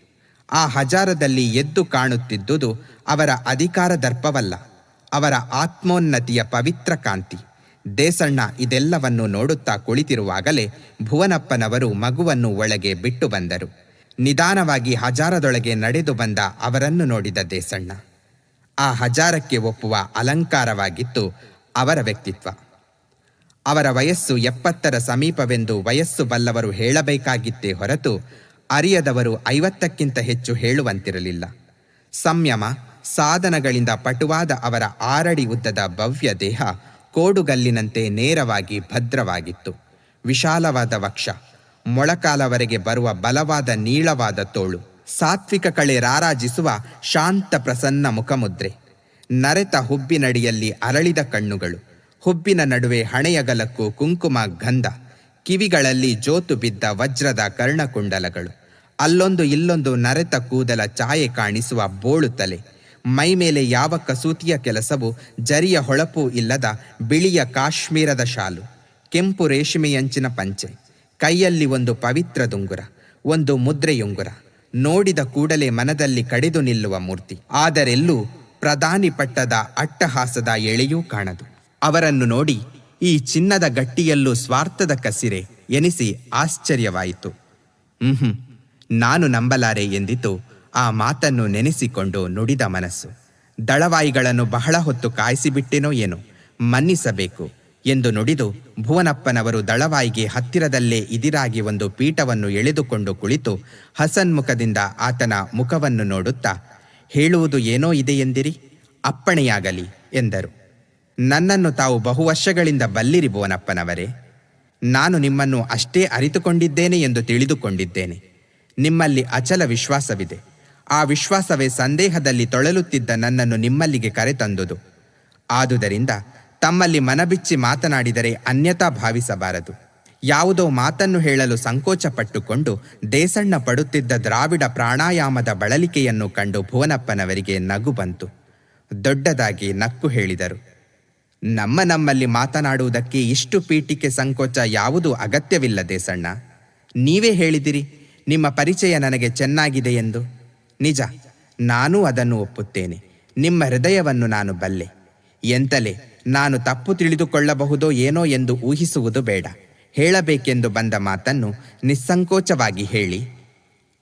ಆ ಹಜಾರದಲ್ಲಿ ಎದ್ದು ಕಾಣುತ್ತಿದ್ದುದು ಅವರ ಅಧಿಕಾರ ದರ್ಪವಲ್ಲ, ಅವರ ಆತ್ಮೋನ್ನತಿಯ ಪವಿತ್ರ ಕಾಂತಿ. ದೇಸಣ್ಣ ಇದೆಲ್ಲವನ್ನು ನೋಡುತ್ತಾ ಕುಳಿತಿರುವಾಗಲೇ ಭುವನಪ್ಪನವರು ಮಗುವನ್ನು ಒಳಗೆ ಬಿಟ್ಟು ಬಂದರು. ನಿಧಾನವಾಗಿ ಹಜಾರದೊಳಗೆ ನಡೆದು ಬಂದ ಅವರನ್ನು ನೋಡಿದ ದೇಸಣ್ಣ. ಆ ಹಜಾರಕ್ಕೆ ಒಪ್ಪುವ ಅಲಂಕಾರವಾಗಿತ್ತು ಅವರ ವ್ಯಕ್ತಿತ್ವ. ಅವರ ವಯಸ್ಸು 70ರ ಸಮೀಪವೆಂದು ವಯಸ್ಸು ಬಲ್ಲವರು ಹೇಳಬೇಕಾಗಿತ್ತೇ ಹೊರತು ಅರಿಯದವರು 50ಕ್ಕಿಂತ ಹೆಚ್ಚು ಹೇಳುವಂತಿರಲಿಲ್ಲ. ಸಂಯಮ ಸಾಧನಗಳಿಂದ ಪಟುವಾದ ಅವರ 6 ಅಡಿ ಉದ್ದದ ಭವ್ಯ ದೇಹ ಕೋಡುಗಲ್ಲಿನಂತೆ ನೇರವಾಗಿ ಭದ್ರವಾಗಿತ್ತು. ವಿಶಾಲವಾದ ವಕ್ಷ, ಮೊಳಕಾಲವರೆಗೆ ಬರುವ ಬಲವಾದ ನೀಳವಾದ ತೋಳು, ಸಾತ್ವಿಕ ಕಳೆ ರಾರಾಜಿಸುವ ಶಾಂತ ಪ್ರಸನ್ನ ಮುಖಮುದ್ರೆ, ನರೆತ ಹುಬ್ಬಿನಡಿಯಲ್ಲಿ ಅರಳಿದ ಕಣ್ಣುಗಳು, ಹುಬ್ಬಿನ ನಡುವೆ ಹಣೆಯಗಲಕ್ಕೂ ಕುಂಕುಮ ಗಂಧ, ಕಿವಿಗಳಲ್ಲಿ ಜೋತು ಬಿದ್ದ ವಜ್ರದ ಕರ್ಣಕುಂಡಲಗಳು, ಅಲ್ಲೊಂದು ಇಲ್ಲೊಂದು ನರೆತ ಕೂದಲ ಛಾಯೆ ಕಾಣಿಸುವ ಬೋಳು ತಲೆ, ಮೈಮೇಲೆ ಯಾವ ಕಸೂತಿಯ ಕೆಲಸವೂ ಜರಿಯ ಹೊಳಪೂ ಇಲ್ಲದ ಬಿಳಿಯ ಕಾಶ್ಮೀರದ ಶಾಲು, ಕೆಂಪು ರೇಷ್ಮೆಯಂಚಿನ ಪಂಚೆ, ಕೈಯಲ್ಲಿ ಒಂದು ಪವಿತ್ರ ದುಂಗುರ, ಒಂದು ಮುದ್ರೆಯುಂಗುರ, ನೋಡಿದ ಕೂಡಲೇ ಮನದಲ್ಲಿ ಕಡಿದು ನಿಲ್ಲುವ ಮೂರ್ತಿ. ಆದರೆಲ್ಲೂ ಪ್ರಧಾನಿ ಪಟ್ಟದ ಅಟ್ಟಹಾಸದ ಎಳೆಯೂ ಕಾಣದು. ಅವರನ್ನು ನೋಡಿ ಈ ಚಿನ್ನದ ಗಟ್ಟಿಯಲ್ಲೂ ಸ್ವಾರ್ಥದ ಕಸಿರೆ ಎನಿಸಿ ಆಶ್ಚರ್ಯವಾಯಿತು. ನಾನು ನಂಬಲಾರೆ ಎಂದಿತು ಆ ಮಾತನ್ನು ನೆನೆಸಿಕೊಂಡು ನುಡಿದ ಮನಸ್ಸು, ದಳವಾಯಿಗಳನ್ನು ಬಹಳ ಹೊತ್ತು ಕಾಯಿಸಿಬಿಟ್ಟೇನೋ ಏನೋ, ಮನ್ನಿಸಬೇಕು ಎಂದು ನುಡಿದು ಭುವನಪ್ಪನವರು ದಳವಾಯಿಗೆ ಹತ್ತಿರದಲ್ಲೇ ಇದಿರಾಗಿ ಒಂದು ಪೀಠವನ್ನು ಎಳೆದುಕೊಂಡು ಕುಳಿತು ಹಸನ್ಮುಖದಿಂದ ಆತನ ಮುಖವನ್ನು ನೋಡುತ್ತಾ, ಹೇಳುವುದು ಏನೋ ಇದೆಯೆಂದಿರಿ, ಅಪ್ಪಣೆಯಾಗಲಿ ಎಂದರು. ನನ್ನನ್ನು ತಾವು ಬಹುವರ್ಷಗಳಿಂದ ಬಲ್ಲಿರಿ ಭುವನಪ್ಪನವರೇ. ನಾನು ನಿಮ್ಮನ್ನು ಅಷ್ಟೇ ಅರಿತುಕೊಂಡಿದ್ದೇನೆ ಎಂದು ತಿಳಿದುಕೊಂಡಿದ್ದೇನೆ. ನಿಮ್ಮಲ್ಲಿ ಅಚಲ ವಿಶ್ವಾಸವಿದೆ. ಆ ವಿಶ್ವಾಸವೇ ಸಂದೇಹದಲ್ಲಿ ತೊಳಲುತ್ತಿದ್ದ ನನ್ನನ್ನು ನಿಮ್ಮಲ್ಲಿಗೆ ಕರೆತಂದುದು. ಆದುದರಿಂದ ತಮ್ಮಲ್ಲಿ ಮನಬಿಚ್ಚಿ ಮಾತನಾಡಿದರೆ ಅನ್ಯತಾ ಭಾವಿಸಬಾರದು. ಯಾವುದೋ ಮಾತನ್ನು ಹೇಳಲು ಸಂಕೋಚ ಪಟ್ಟುಕೊಂಡು ದೇಸಣ್ಣ ಪಡುತ್ತಿದ್ದ ದ್ರಾವಿಡ ಪ್ರಾಣಾಯಾಮದ ಬಳಲಿಕೆಯನ್ನು ಕಂಡು ಭುವನಪ್ಪನವರಿಗೆ ನಗು ಬಂತು. ದೊಡ್ಡದಾಗಿ ನಕ್ಕು ಹೇಳಿದರು, ನಮ್ಮಲ್ಲಿ ಮಾತನಾಡುವುದಕ್ಕೆ ಇಷ್ಟು ಪೀಠಿಕೆ ಸಂಕೋಚ ಯಾವುದೂ ಅಗತ್ಯವಿಲ್ಲ ದೇಸಣ್ಣ. ನೀವೇ ಹೇಳಿದಿರಿ ನಿಮ್ಮ ಪರಿಚಯ ನನಗೆ ಚೆನ್ನಾಗಿದೆ ಎಂದು. ನಿಜ, ನಾನೂ ಅದನ್ನು ಒಪ್ಪುತ್ತೇನೆ. ನಿಮ್ಮ ಹೃದಯವನ್ನು ನಾನು ಬಲ್ಲೆ. ಎಂತಲೇ ನಾನು ತಪ್ಪು ತಿಳಿದುಕೊಳ್ಳಬಹುದೋ ಏನೋ ಎಂದು ಊಹಿಸುವುದು ಬೇಡ. ಹೇಳಬೇಕೆಂದು ಬಂದ ಮಾತನ್ನು ನಿಸ್ಸಂಕೋಚವಾಗಿ ಹೇಳಿ.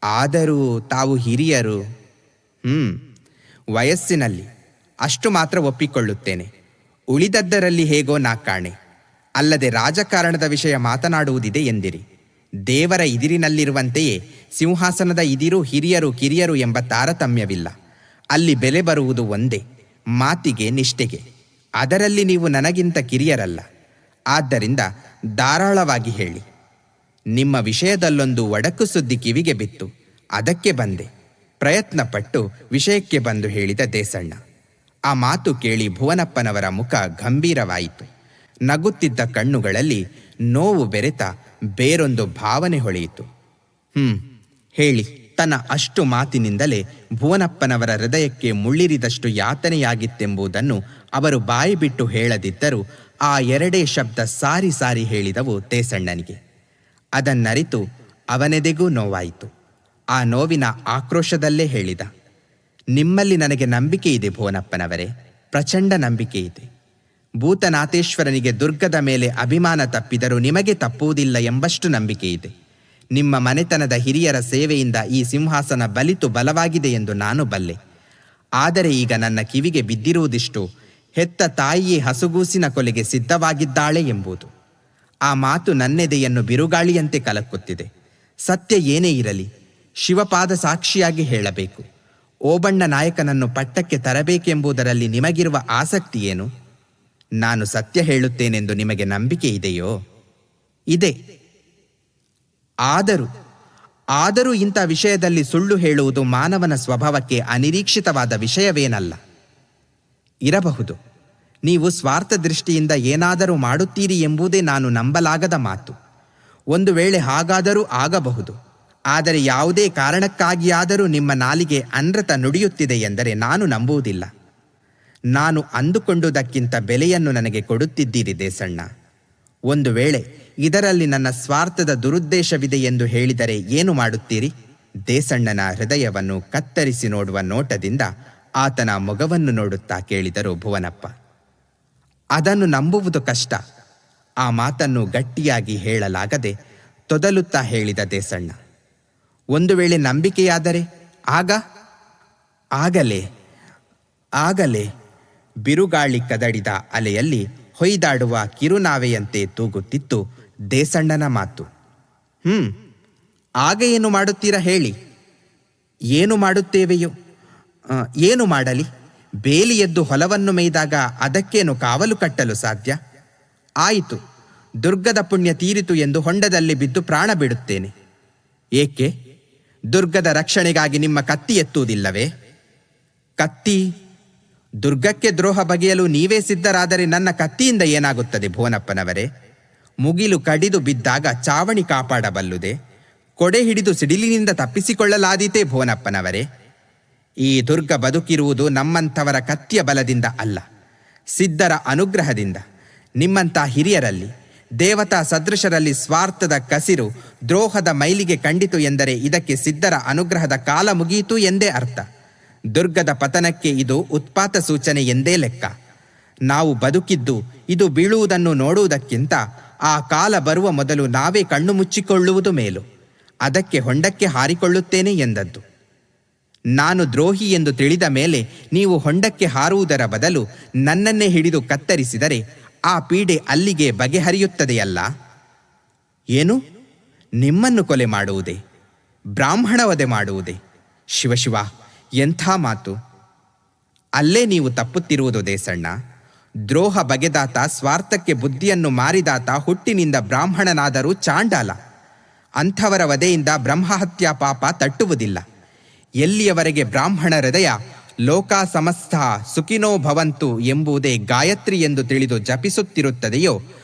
ಆದರೂ ತಾವು ಹಿರಿಯರು. ವಯಸ್ಸಿನಲ್ಲಿ ಅಷ್ಟು ಮಾತ್ರ ಒಪ್ಪಿಕೊಳ್ಳುತ್ತೇನೆ. ಉಳಿದದ್ದರಲ್ಲಿ ಹೇಗೋ ನಾ ಕಾಣೆ. ಅಲ್ಲದೆ ರಾಜಕಾರಣದ ವಿಷಯ ಮಾತನಾಡುವುದಿದೆ ಎಂದಿರಿ. ದೇವರ ಇದಿರಿನಲ್ಲಿರುವಂತೆಯೇ ಸಿಂಹಾಸನದ ಇದಿರು ಹಿರಿಯರು ಕಿರಿಯರು ಎಂಬ ತಾರತಮ್ಯವಿಲ್ಲ. ಅಲ್ಲಿ ಬೆಲೆ ಬರುವುದು ಒಂದೇ, ಮಾತಿಗೆ ನಿಷ್ಠೆಗೆ. ಅದರಲ್ಲಿ ನೀವು ನನಗಿಂತ ಕಿರಿಯರಲ್ಲ. ಆದ್ದರಿಂದ ಧಾರಾಳವಾಗಿ ಹೇಳಿ. ನಿಮ್ಮ ವಿಷಯದಲ್ಲೊಂದು ಒಡಕು ಸುದ್ದಿ ಕಿವಿಗೆ ಬಿತ್ತು, ಅದಕ್ಕೆ ಬಂದೆ. ಪ್ರಯತ್ನಪಟ್ಟು ವಿಷಯಕ್ಕೆ ಬಂದು ಹೇಳಿದ ದೇಸಣ್ಣ. ಆ ಮಾತು ಕೇಳಿ ಭುವನಪ್ಪನವರ ಮುಖ ಗಂಭೀರವಾಯಿತು. ನಗುತ್ತಿದ್ದ ಕಣ್ಣುಗಳಲ್ಲಿ ನೋವು ಬೆರೆತ ಬೇರೊಂದು ಭಾವನೆ ಹೊಳೆಯಿತು. ಹೇಳಿ. ತನ್ನ ಅಷ್ಟು ಮಾತಿನಿಂದಲೇ ಭುವನಪ್ಪನವರ ಹೃದಯಕ್ಕೆ ಮುಳ್ಳಿರಿದಷ್ಟು ಯಾತನೆಯಾಗಿತ್ತೆಂಬುದನ್ನು ಅವರು ಬಾಯಿ ಬಿಟ್ಟು ಹೇಳದಿದ್ದರೂ ಆ ಎರಡೇ ಶಬ್ದ ಸಾರಿ ಸಾರಿ ಹೇಳಿದವು ದೇಸಣ್ಣನಿಗೆ. ಅದನ್ನರಿತು ಅವನೆದೆಗೂ ನೋವಾಯಿತು. ಆ ನೋವಿನ ಆಕ್ರೋಶದಲ್ಲೇ ಹೇಳಿದ, ನಿಮ್ಮಲ್ಲಿ ನನಗೆ ನಂಬಿಕೆ ಇದೆ ಭುವನಪ್ಪನವರೇ, ಪ್ರಚಂಡ ನಂಬಿಕೆ ಇದೆ. ಭೂತನಾಥೇಶ್ವರನಿಗೆ ದುರ್ಗದ ಮೇಲೆ ಅಭಿಮಾನ ತಪ್ಪಿದರೂ ನಿಮಗೆ ತಪ್ಪುವುದಿಲ್ಲ ಎಂಬಷ್ಟು ನಂಬಿಕೆ ಇದೆ. ನಿಮ್ಮ ಮನೆತನದ ಹಿರಿಯರ ಸೇವೆಯಿಂದ ಈ ಸಿಂಹಾಸನ ಬಲಿತು ಬಲವಾಗಿದೆ ಎಂದು ನಾನು ಬಲ್ಲೆ. ಆದರೆ ಈಗ ನನ್ನ ಕಿವಿಗೆ ಬಿದ್ದಿರುವುದಿಷ್ಟು, ಹೆತ್ತ ತಾಯಿಯೇ ಹಸುಗೂಸಿನ ಕೊಲೆಗೆ ಸಿದ್ಧವಾಗಿದ್ದಾಳೆ ಎಂಬುದು. ಆ ಮಾತು ನನ್ನೆದೆಯನ್ನು ಬಿರುಗಾಳಿಯಂತೆ ಕಲಕುತ್ತಿದೆ. ಸತ್ಯ ಏನೇ ಇರಲಿ ಶಿವಪಾದ ಸಾಕ್ಷಿಯಾಗಿ ಹೇಳಬೇಕು. ಓಬಣ್ಣ ನಾಯಕನನ್ನು ಪಟ್ಟಕ್ಕೆ ತರಬೇಕೆಂಬುದರಲ್ಲಿ ನಿಮಗಿರುವ ಆಸಕ್ತಿ ಏನು? ನಾನು ಸತ್ಯ ಹೇಳುತ್ತೇನೆಂದು ನಿಮಗೆ ನಂಬಿಕೆ ಇದೆಯೋ? ಇದೆ. ಆದರೂ ಇಂಥ ವಿಷಯದಲ್ಲಿ ಸುಳ್ಳು ಹೇಳುವುದು ಮಾನವನ ಸ್ವಭಾವಕ್ಕೆ ಅನಿರೀಕ್ಷಿತವಾದ ವಿಷಯವೇನಲ್ಲ. ಇರಬಹುದು, ನೀವು ಸ್ವಾರ್ಥ ದೃಷ್ಟಿಯಿಂದ ಏನಾದರೂ ಮಾಡುತ್ತೀರಿ ಎಂಬುದೇ ನಾನು ನಂಬಲಾಗದ ಮಾತು. ಒಂದು ವೇಳೆ ಹಾಗಾದರೂ ಆಗಬಹುದು. ಆದರೆ ಯಾವುದೇ ಕಾರಣಕ್ಕಾಗಿಯಾದರೂ ನಿಮ್ಮ ನಾಲಿಗೆ ಅನೃತ ನುಡಿಯುತ್ತಿದೆ ಎಂದರೆ ನಾನು ನಂಬುವುದಿಲ್ಲ. ನಾನು ಅಂದುಕೊಂಡುದಕ್ಕಿಂತ ಬೆಲೆಯನ್ನು ನನಗೆ ಕೊಡುತ್ತಿದ್ದೀರಿ ದೇಸಣ್ಣ. ಒಂದು ವೇಳೆ ಇದರಲ್ಲಿ ನನ್ನ ಸ್ವಾರ್ಥದ ದುರುದ್ದೇಶವಿದೆ ಎಂದು ಹೇಳಿದರೆ ಏನು ಮಾಡುತ್ತೀರಿ? ದೇಸಣ್ಣನ ಹೃದಯವನ್ನು ಕತ್ತರಿಸಿ ನೋಡುವ ನೋಟದಿಂದ ಆತನ ಮೊಗವನ್ನು ನೋಡುತ್ತಾ ಕೇಳಿದರು ಭುವನಪ್ಪ. ಅದನ್ನು ನಂಬುವುದು ಕಷ್ಟ. ಆ ಮಾತನ್ನು ಗಟ್ಟಿಯಾಗಿ ಹೇಳಲಾಗದೆ ತೊದಲುತ್ತಾ ಹೇಳಿದ ದೇಸಣ್ಣ. ಒಂದು ವೇಳೆ ನಂಬಿಕೆಯಾದರೆ ಆಗಲೇ ಬಿರುಗಾಳಿ ಕದಡಿದ ಅಲೆಯಲ್ಲಿ ಹೊಯ್ದಾಡುವ ಕಿರುನಾವೆಯಂತೆ ತೂಗುತ್ತಿತ್ತು ದೇಸಣ್ಣನ ಮಾತು. ಆಗ ಏನು ಮಾಡುತ್ತೀರಾ ಹೇಳಿ? ಏನು ಮಾಡುತ್ತೇವೆಯೋ? ಏನು ಮಾಡಲಿ? ಬೇಲಿ ಎದ್ದು ಹೊಲವನ್ನು ಮೇಯ್ದಾಗ ಅದಕ್ಕೇನು ಕಾವಲು ಕಟ್ಟಲು ಸಾಧ್ಯ? ಆಯಿತು, ದುರ್ಗದ ಪುಣ್ಯ ತೀರಿತು ಎಂದು ಹೊಂಡದಲ್ಲಿ ಬಿದ್ದು ಪ್ರಾಣ ಬಿಡುತ್ತೇನೆ. ಏಕೆ? ದುರ್ಗದ ರಕ್ಷಣೆಗಾಗಿ ನಿಮ್ಮ ಕತ್ತಿ ಎತ್ತುವುದಿಲ್ಲವೇ? ಕತ್ತಿ? ದುರ್ಗಕ್ಕೆ ದ್ರೋಹ ಬಗೆಯಲು ನೀವೇ ಸಿದ್ಧರಾದರೆ ನನ್ನ ಕತ್ತಿಯಿಂದ ಏನಾಗುತ್ತದೆ ಭುವನಪ್ಪನವರೇ? ಮುಗಿಲು ಕಡಿದು ಬಿದ್ದಾಗ ಚಾವಣಿ ಕಾಪಾಡಬಲ್ಲುದೆ? ಕೊಡೆ ಹಿಡಿದು ಸಿಡಿಲಿನಿಂದ ತಪ್ಪಿಸಿಕೊಳ್ಳಲಾದೀತೇ ಭುವನಪ್ಪನವರೇ? ಈ ದುರ್ಗ ಬದುಕಿರುವುದು ನಮ್ಮಂಥವರ ಕತ್ತಿಯ ಬಲದಿಂದ ಅಲ್ಲ, ಸಿದ್ಧರ ಅನುಗ್ರಹದಿಂದ. ನಿಮ್ಮಂಥ ಹಿರಿಯರಲ್ಲಿ, ದೇವತಾ ಸದೃಶರಲ್ಲಿ ಸ್ವಾರ್ಥದ ಕಸಿರು, ದ್ರೋಹದ ಮೈಲಿಗೆ ಕಂಡಿತು ಎಂದರೆ ಇದಕ್ಕೆ ಸಿದ್ಧರ ಅನುಗ್ರಹದ ಕಾಲ ಮುಗಿಯಿತು ಎಂದೇ ಅರ್ಥ. ದುರ್ಗದ ಪತನಕ್ಕೆ ಇದು ಉತ್ಪಾತ ಸೂಚನೆ ಎಂದೇ ಲೆಕ್ಕ. ನಾವು ಬದುಕಿದ್ದು ಇದು ಬೀಳುವುದನ್ನು ನೋಡುವುದಕ್ಕಿಂತ ಆ ಕಾಲ ಬರುವ ಮೊದಲು ನಾವೇ ಕಣ್ಣು ಮುಚ್ಚಿಕೊಳ್ಳುವುದು ಮೇಲು. ಅದಕ್ಕೆ ಹೊಂಡಕ್ಕೆ ಹಾರಿಕೊಳ್ಳುತ್ತೇನೆ ಎಂದದ್ದು. ನಾನು ದ್ರೋಹಿ ಎಂದು ತಿಳಿದ ಮೇಲೆ ನೀವು ಹೊಂಡಕ್ಕೆ ಹಾರುವುದರ ಬದಲು ನನ್ನನ್ನೇ ಹಿಡಿದು ಕತ್ತರಿಸಿದರೆ ಆ ಪೀಡೆ ಅಲ್ಲಿಗೆ ಬಗೆಹರಿಯುತ್ತದೆಯಲ್ಲ. ಏನು, ನಿಮ್ಮನ್ನು ಕೊಲೆ ಮಾಡುವುದೇ? ಬ್ರಾಹ್ಮಣ ವಧೆ ಮಾಡುವುದೇ? ಶಿವಶಿವ, ಎಂಥ ಮಾತು! ಅಲ್ಲೇ ನೀವು ತಪ್ಪುತ್ತಿರುವುದು ದೇಸಣ್ಣ. ದ್ರೋಹ ಬಗೆದಾತ, ಸ್ವಾರ್ಥಕ್ಕೆ ಬುದ್ಧಿಯನ್ನು ಮಾರಿದಾತ ಹುಟ್ಟಿನಿಂದ ಬ್ರಾಹ್ಮಣನಾದರೂ ಚಾಂಡಾಲ. ಅಂಥವರ ವಧೆಯಿಂದ ಬ್ರಹ್ಮಹತ್ಯಾ ಪಾಪ ತಟ್ಟುವುದಿಲ್ಲ. ಎಲ್ಲಿಯವರೆಗೆ ಬ್ರಾಹ್ಮಣ ಹೃದಯ ಲೋಕ ಸಮಸ್ತ ಸುಖಿನೋ ಭವಂತು ಎಂಬುದೇ ಗಾಯತ್ರಿ ಎಂದು ತಿಳಿದು ಜಪಿಸುತ್ತಿರುತ್ತದೆಯೋ,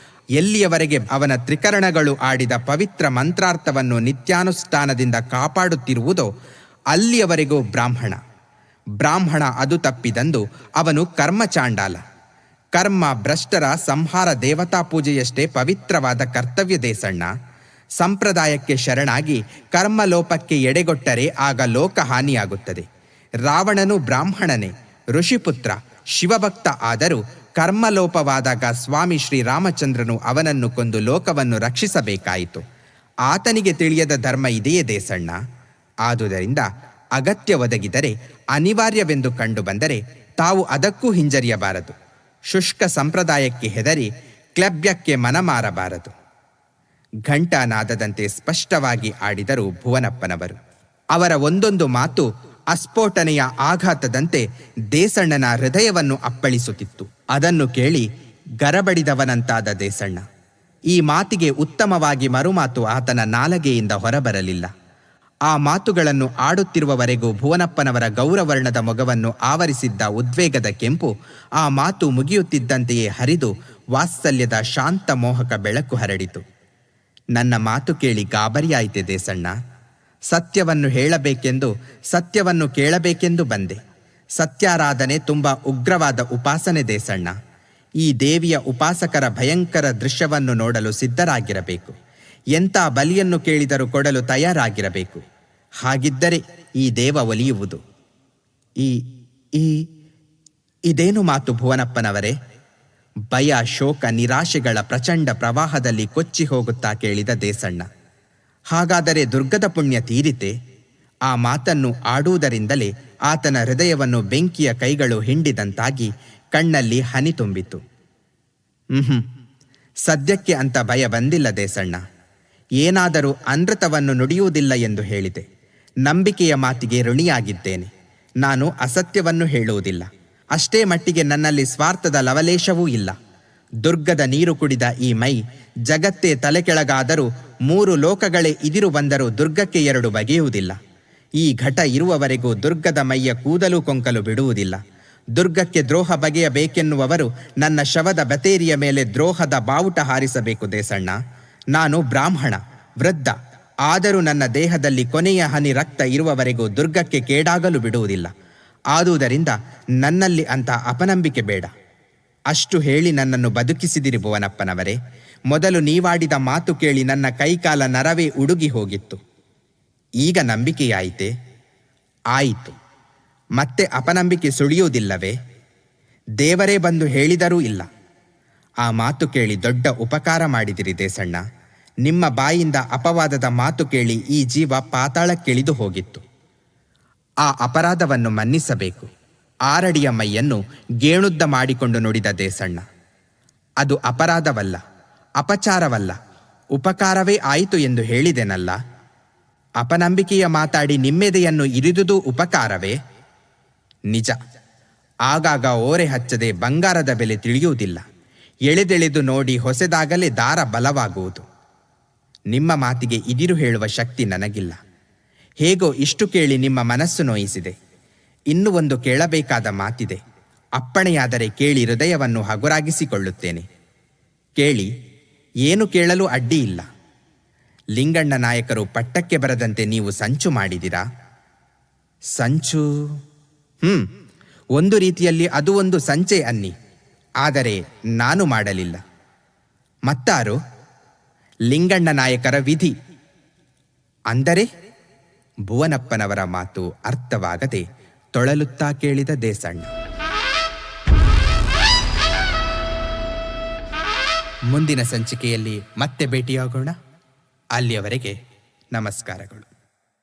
ಎಲ್ಲಿಯವರೆಗೆ ಅವನ ತ್ರಿಕರಣಗಳು ಆಡಿದ ಪವಿತ್ರ ಮಂತ್ರಾರ್ಥವನ್ನು ನಿತ್ಯಾನುಷ್ಠಾನದಿಂದ ಕಾಪಾಡುತ್ತಿರುವುದೋ ಅಲ್ಲಿಯವರೆಗೂ ಬ್ರಾಹ್ಮಣ ಅದು ತಪ್ಪಿದಂದು ಅವನು ಕರ್ಮಚಾಂಡಾಲ. ಕರ್ಮ ಭ್ರಷ್ಟರ ಸಂಹಾರ ದೇವತಾ ಪೂಜೆಯಷ್ಟೇ ಪವಿತ್ರವಾದ ಕರ್ತವ್ಯ ದೇಸಣ್ಣ. ಸಂಪ್ರದಾಯಕ್ಕೆ ಶರಣಾಗಿ ಕರ್ಮಲೋಪಕ್ಕೆ ಎಡೆಗೊಟ್ಟರೆ ಆಗ ಲೋಕ ಹಾನಿಯಾಗುತ್ತದೆ. ರಾವಣನು ಬ್ರಾಹ್ಮಣನೇ, ಋಷಿಪುತ್ರ, ಶಿವಭಕ್ತ. ಆದರೂ ಕರ್ಮಲೋಪವಾದಾಗ ಸ್ವಾಮಿ ಶ್ರೀರಾಮಚಂದ್ರನು ಅವನನ್ನು ಕೊಂದು ಲೋಕವನ್ನು ರಕ್ಷಿಸಬೇಕಾಯಿತು. ಆತನಿಗೆ ತಿಳಿಯದ ಧರ್ಮ ಇದೆಯೇ ದೇಸಣ್ಣ? ಆದುದರಿಂದ ಅಗತ್ಯ ಒದಗಿದರೆ, ಅನಿವಾರ್ಯವೆಂದು ಕಂಡುಬಂದರೆ ತಾವು ಅದಕ್ಕೂ ಹಿಂಜರಿಯಬಾರದು. ಶುಷ್ಕ ಸಂಪ್ರದಾಯಕ್ಕೆ ಹೆದರಿ ಕ್ಲಬ್ಯಕ್ಕೆ ಮನ ಮಾರಬಾರದು. ಘಂಟಾನಾದದಂತೆ ಸ್ಪಷ್ಟವಾಗಿ ಆಡಿದರು ಭುವನಪ್ಪನವರು. ಅವರ ಒಂದೊಂದು ಮಾತು ಅಸ್ಫೋಟನೆಯ ಆಘಾತದಂತೆ ದೇಸಣ್ಣನ ಹೃದಯವನ್ನು ಅಪ್ಪಳಿಸುತ್ತಿತ್ತು. ಅದನ್ನು ಕೇಳಿ ಗರಬಡಿದವನಂತಾದ ದೇಸಣ್ಣ. ಈ ಮಾತಿಗೆ ಉತ್ತಮವಾಗಿ ಮರುಮಾತು ಆತನ ನಾಲಗೆಯಿಂದ ಹೊರಬರಲಿಲ್ಲ. ಆ ಮಾತುಗಳನ್ನು ಆಡುತ್ತಿರುವವರೆಗೂ ಭುವನಪ್ಪನವರ ಗೌರವರ್ಣದ ಮೊಗವನ್ನು ಆವರಿಸಿದ್ದ ಉದ್ವೇಗದ ಕೆಂಪು ಆ ಮಾತು ಮುಗಿಯುತ್ತಿದ್ದಂತೆಯೇ ಹರಿದು ವಾತ್ಸಲ್ಯದ ಶಾಂತ ಮೋಹಕ ಬೆಳಕು ಹರಡಿತು. ನನ್ನ ಮಾತು ಕೇಳಿ ಗಾಬರಿಯಾಯಿತೆ ದೇಸಣ್ಣ. ಸತ್ಯವನ್ನು ಹೇಳಬೇಕೆಂದು, ಸತ್ಯವನ್ನು ಕೇಳಬೇಕೆಂದು ಬಂದೆ. ಸತ್ಯಾರಾಧನೆ ತುಂಬ ಉಗ್ರವಾದ ಉಪಾಸನೆ ದೇಸಣ್ಣ. ಈ ದೇವಿಯ ಉಪಾಸಕರ ಭಯಂಕರ ದೃಶ್ಯವನ್ನು ನೋಡಲು ಸಿದ್ಧರಾಗಿರಬೇಕು. ಎಂಥ ಬಲಿಯನ್ನು ಕೇಳಿದರೂ ಕೊಡಲು ತಯಾರಾಗಿರಬೇಕು. ಹಾಗಿದ್ದರೆ ಈ ದೇವ ಒಲಿಯುವುದು. ಇದೇನು ಮಾತು ಭುವನಪ್ಪನವರೇ? ಭಯ, ಶೋಕ, ನಿರಾಶೆಗಳ ಪ್ರಚಂಡ ಪ್ರವಾಹದಲ್ಲಿ ಕೊಚ್ಚಿ ಹೋಗುತ್ತಾ ಕೇಳಿದ ದೇಸಣ್ಣ. ಹಾಗಾದರೆ ದುರ್ಗದ ಪುಣ್ಯ ತೀರಿತೆ? ಆ ಮಾತನ್ನು ಆಡುವುದರಿಂದಲೇ ಆತನ ಹೃದಯವನ್ನು ಬೆಂಕಿಯ ಕೈಗಳು ಹಿಂಡಿದಂತಾಗಿ ಕಣ್ಣಲ್ಲಿ ಹನಿ ತುಂಬಿತು. ಸದ್ಯಕ್ಕೆ ಅಂತ ಭಯ ಬಂದಿಲ್ಲ ದೇಸಣ್ಣ. ಏನಾದರೂ ಅನೃತವನ್ನು ನುಡಿಯುವುದಿಲ್ಲ ಎಂದು ಹೇಳಿದೆ. ನಂಬಿಕೆಯ ಮಾತಿಗೆ ಋಣಿಯಾಗಿದ್ದೇನೆ. ನಾನು ಅಸತ್ಯವನ್ನು ಹೇಳುವುದಿಲ್ಲ. ಅಷ್ಟೇ ಮಟ್ಟಿಗೆ ನನ್ನಲ್ಲಿ ಸ್ವಾರ್ಥದ ಲವಲೇಶವೂ ಇಲ್ಲ. ದುರ್ಗದ ನೀರು ಕುಡಿದ ಈ ಮೈ ಜಗತ್ತೇ ತಲೆಕೆಳಗಾದರೂ 3 ಲೋಕಗಳೇ ಇದಿರು ಬಂದರೂ ದುರ್ಗಕ್ಕೆ 2 ಬಗೆಯುವುದಿಲ್ಲ. ಈ ಘಟ ಇರುವವರೆಗೂ ದುರ್ಗದ ಮೈಯ ಕೂದಲು ಕೊಂಕಲು ಬಿಡುವುದಿಲ್ಲ. ದುರ್ಗಕ್ಕೆ ದ್ರೋಹ ಬಗೆಯಬೇಕೆನ್ನುವವರು ನನ್ನ ಶವದ ಬತೇರಿಯ ಮೇಲೆ ದ್ರೋಹದ ಬಾವುಟ ಹಾರಿಸಬೇಕು ದೇಸಣ್ಣ. ನಾನು ಬ್ರಾಹ್ಮಣ, ವೃದ್ಧ. ಆದರೂ ನನ್ನ ದೇಹದಲ್ಲಿ ಕೊನೆಯ ಹನಿ ರಕ್ತ ಇರುವವರೆಗೂ ದುರ್ಗಕ್ಕೆ ಕೇಡಾಗಲು ಬಿಡುವುದಿಲ್ಲ. ಆದುದರಿಂದ ನನ್ನಲ್ಲಿ ಅಂತ ಅಪನಂಬಿಕೆ ಬೇಡ. ಅಷ್ಟು ಹೇಳಿ ನನ್ನನ್ನು ಬದುಕಿಸಿದಿರಿ ಭುವನಪ್ಪನವರೇ. ಮೊದಲು ನೀವಾಡಿದ ಮಾತು ಕೇಳಿ ನನ್ನ ಕೈಕಾಲ ನರವೇ ಉಡುಗಿ ಹೋಗಿತ್ತು. ಈಗ ನಂಬಿಕೆಯಾಯಿತೆ? ಆಯಿತು. ಮತ್ತೆ ಅಪನಂಬಿಕೆ ಸುಳಿಯುವುದಿಲ್ಲವೇ? ದೇವರೇ ಬಂದು ಹೇಳಿದರೂ ಇಲ್ಲ. ಆ ಮಾತು ಕೇಳಿ ದೊಡ್ಡ ಉಪಕಾರ ಮಾಡಿದಿರಿ ದೇಸಣ್ಣ. ನಿಮ್ಮ ಬಾಯಿಂದ ಅಪವಾದದ ಮಾತು ಕೇಳಿ ಈ ಜೀವ ಪಾತಾಳಕ್ಕಿಳಿದು ಹೋಗಿತ್ತು. ಆ ಅಪರಾಧವನ್ನು ಮನ್ನಿಸಬೇಕು. 6 ಅಡಿಯ ಮೈಯನ್ನು ಗೇಣುದ್ದ ಮಾಡಿಕೊಂಡು ನುಡಿದ ದೇಸಣ್ಣ. ಅದು ಅಪರಾಧವಲ್ಲ, ಅಪಚಾರವಲ್ಲ, ಉಪಕಾರವೇ ಆಯಿತು ಎಂದು ಹೇಳಿದೆನಲ್ಲ. ಅಪನಂಬಿಕೆಯ ಮಾತಾಡಿ ನಿಮ್ಮೆದೆಯನ್ನು ಇರಿದುದು ಉಪಕಾರವೇ? ನಿಜ. ಆಗಾಗ ಓರೆ ಹಚ್ಚದೆ ಬಂಗಾರದ ಬೆಲೆ ತಿಳಿಯುವುದಿಲ್ಲ. ಎಳೆದೆಳೆದು ನೋಡಿ ಹೊಸೆದಾಗಲೇ ದಾರ ಬಲವಾಗುವುದು. ನಿಮ್ಮ ಮಾತಿಗೆ ಇದಿರು ಹೇಳುವ ಶಕ್ತಿ ನನಗಿಲ್ಲ. ಹೇಗೋ ಇಷ್ಟು ಕೇಳಿ ನಿಮ್ಮ ಮನಸ್ಸು ನೋಯಿಸಿದೆ. ಇನ್ನೂ ಒಂದು ಕೇಳಬೇಕಾದ ಮಾತಿದೆ. ಅಪ್ಪಣೆಯಾದರೆ ಕೇಳಿ ಹೃದಯವನ್ನು ಹಗುರಾಗಿಸಿಕೊಳ್ಳುತ್ತೇನೆ. ಕೇಳಿ. ಏನು ಕೇಳಲು ಅಡ್ಡಿ ಇಲ್ಲ. ಲಿಂಗಣ್ಣ ನಾಯಕರು ಪಟ್ಟಕ್ಕೆ ಬರದಂತೆ ನೀವು ಸಂಚು ಮಾಡಿದಿರಾ? ಸಂಚು? ಒಂದು ರೀತಿಯಲ್ಲಿ ಅದು ಒಂದು ಸಂಚೆ ಅನ್ನಿ. ಆದರೆ ನಾನು ಮಾಡಲಿಲ್ಲ. ಮತ್ತಾರು? ಲಿಂಗಣ್ಣ ನಾಯಕರ ವಿಧಿ. ಅಂದರೆ? ಭುವನಪ್ಪನವರ ಮಾತು ಅರ್ಥವಾಗದೆ ತೊಳಲುತ್ತಾ ಕೇಳಿದ ದೇಸಣ್ಣ. ಮುಂದಿನ ಸಂಚಿಕೆಯಲ್ಲಿ ಮತ್ತೆ ಭೇಟಿಯಾಗೋಣ. ಅಲ್ಲಿಯವರೆಗೆ ನಮಸ್ಕಾರಗಳು.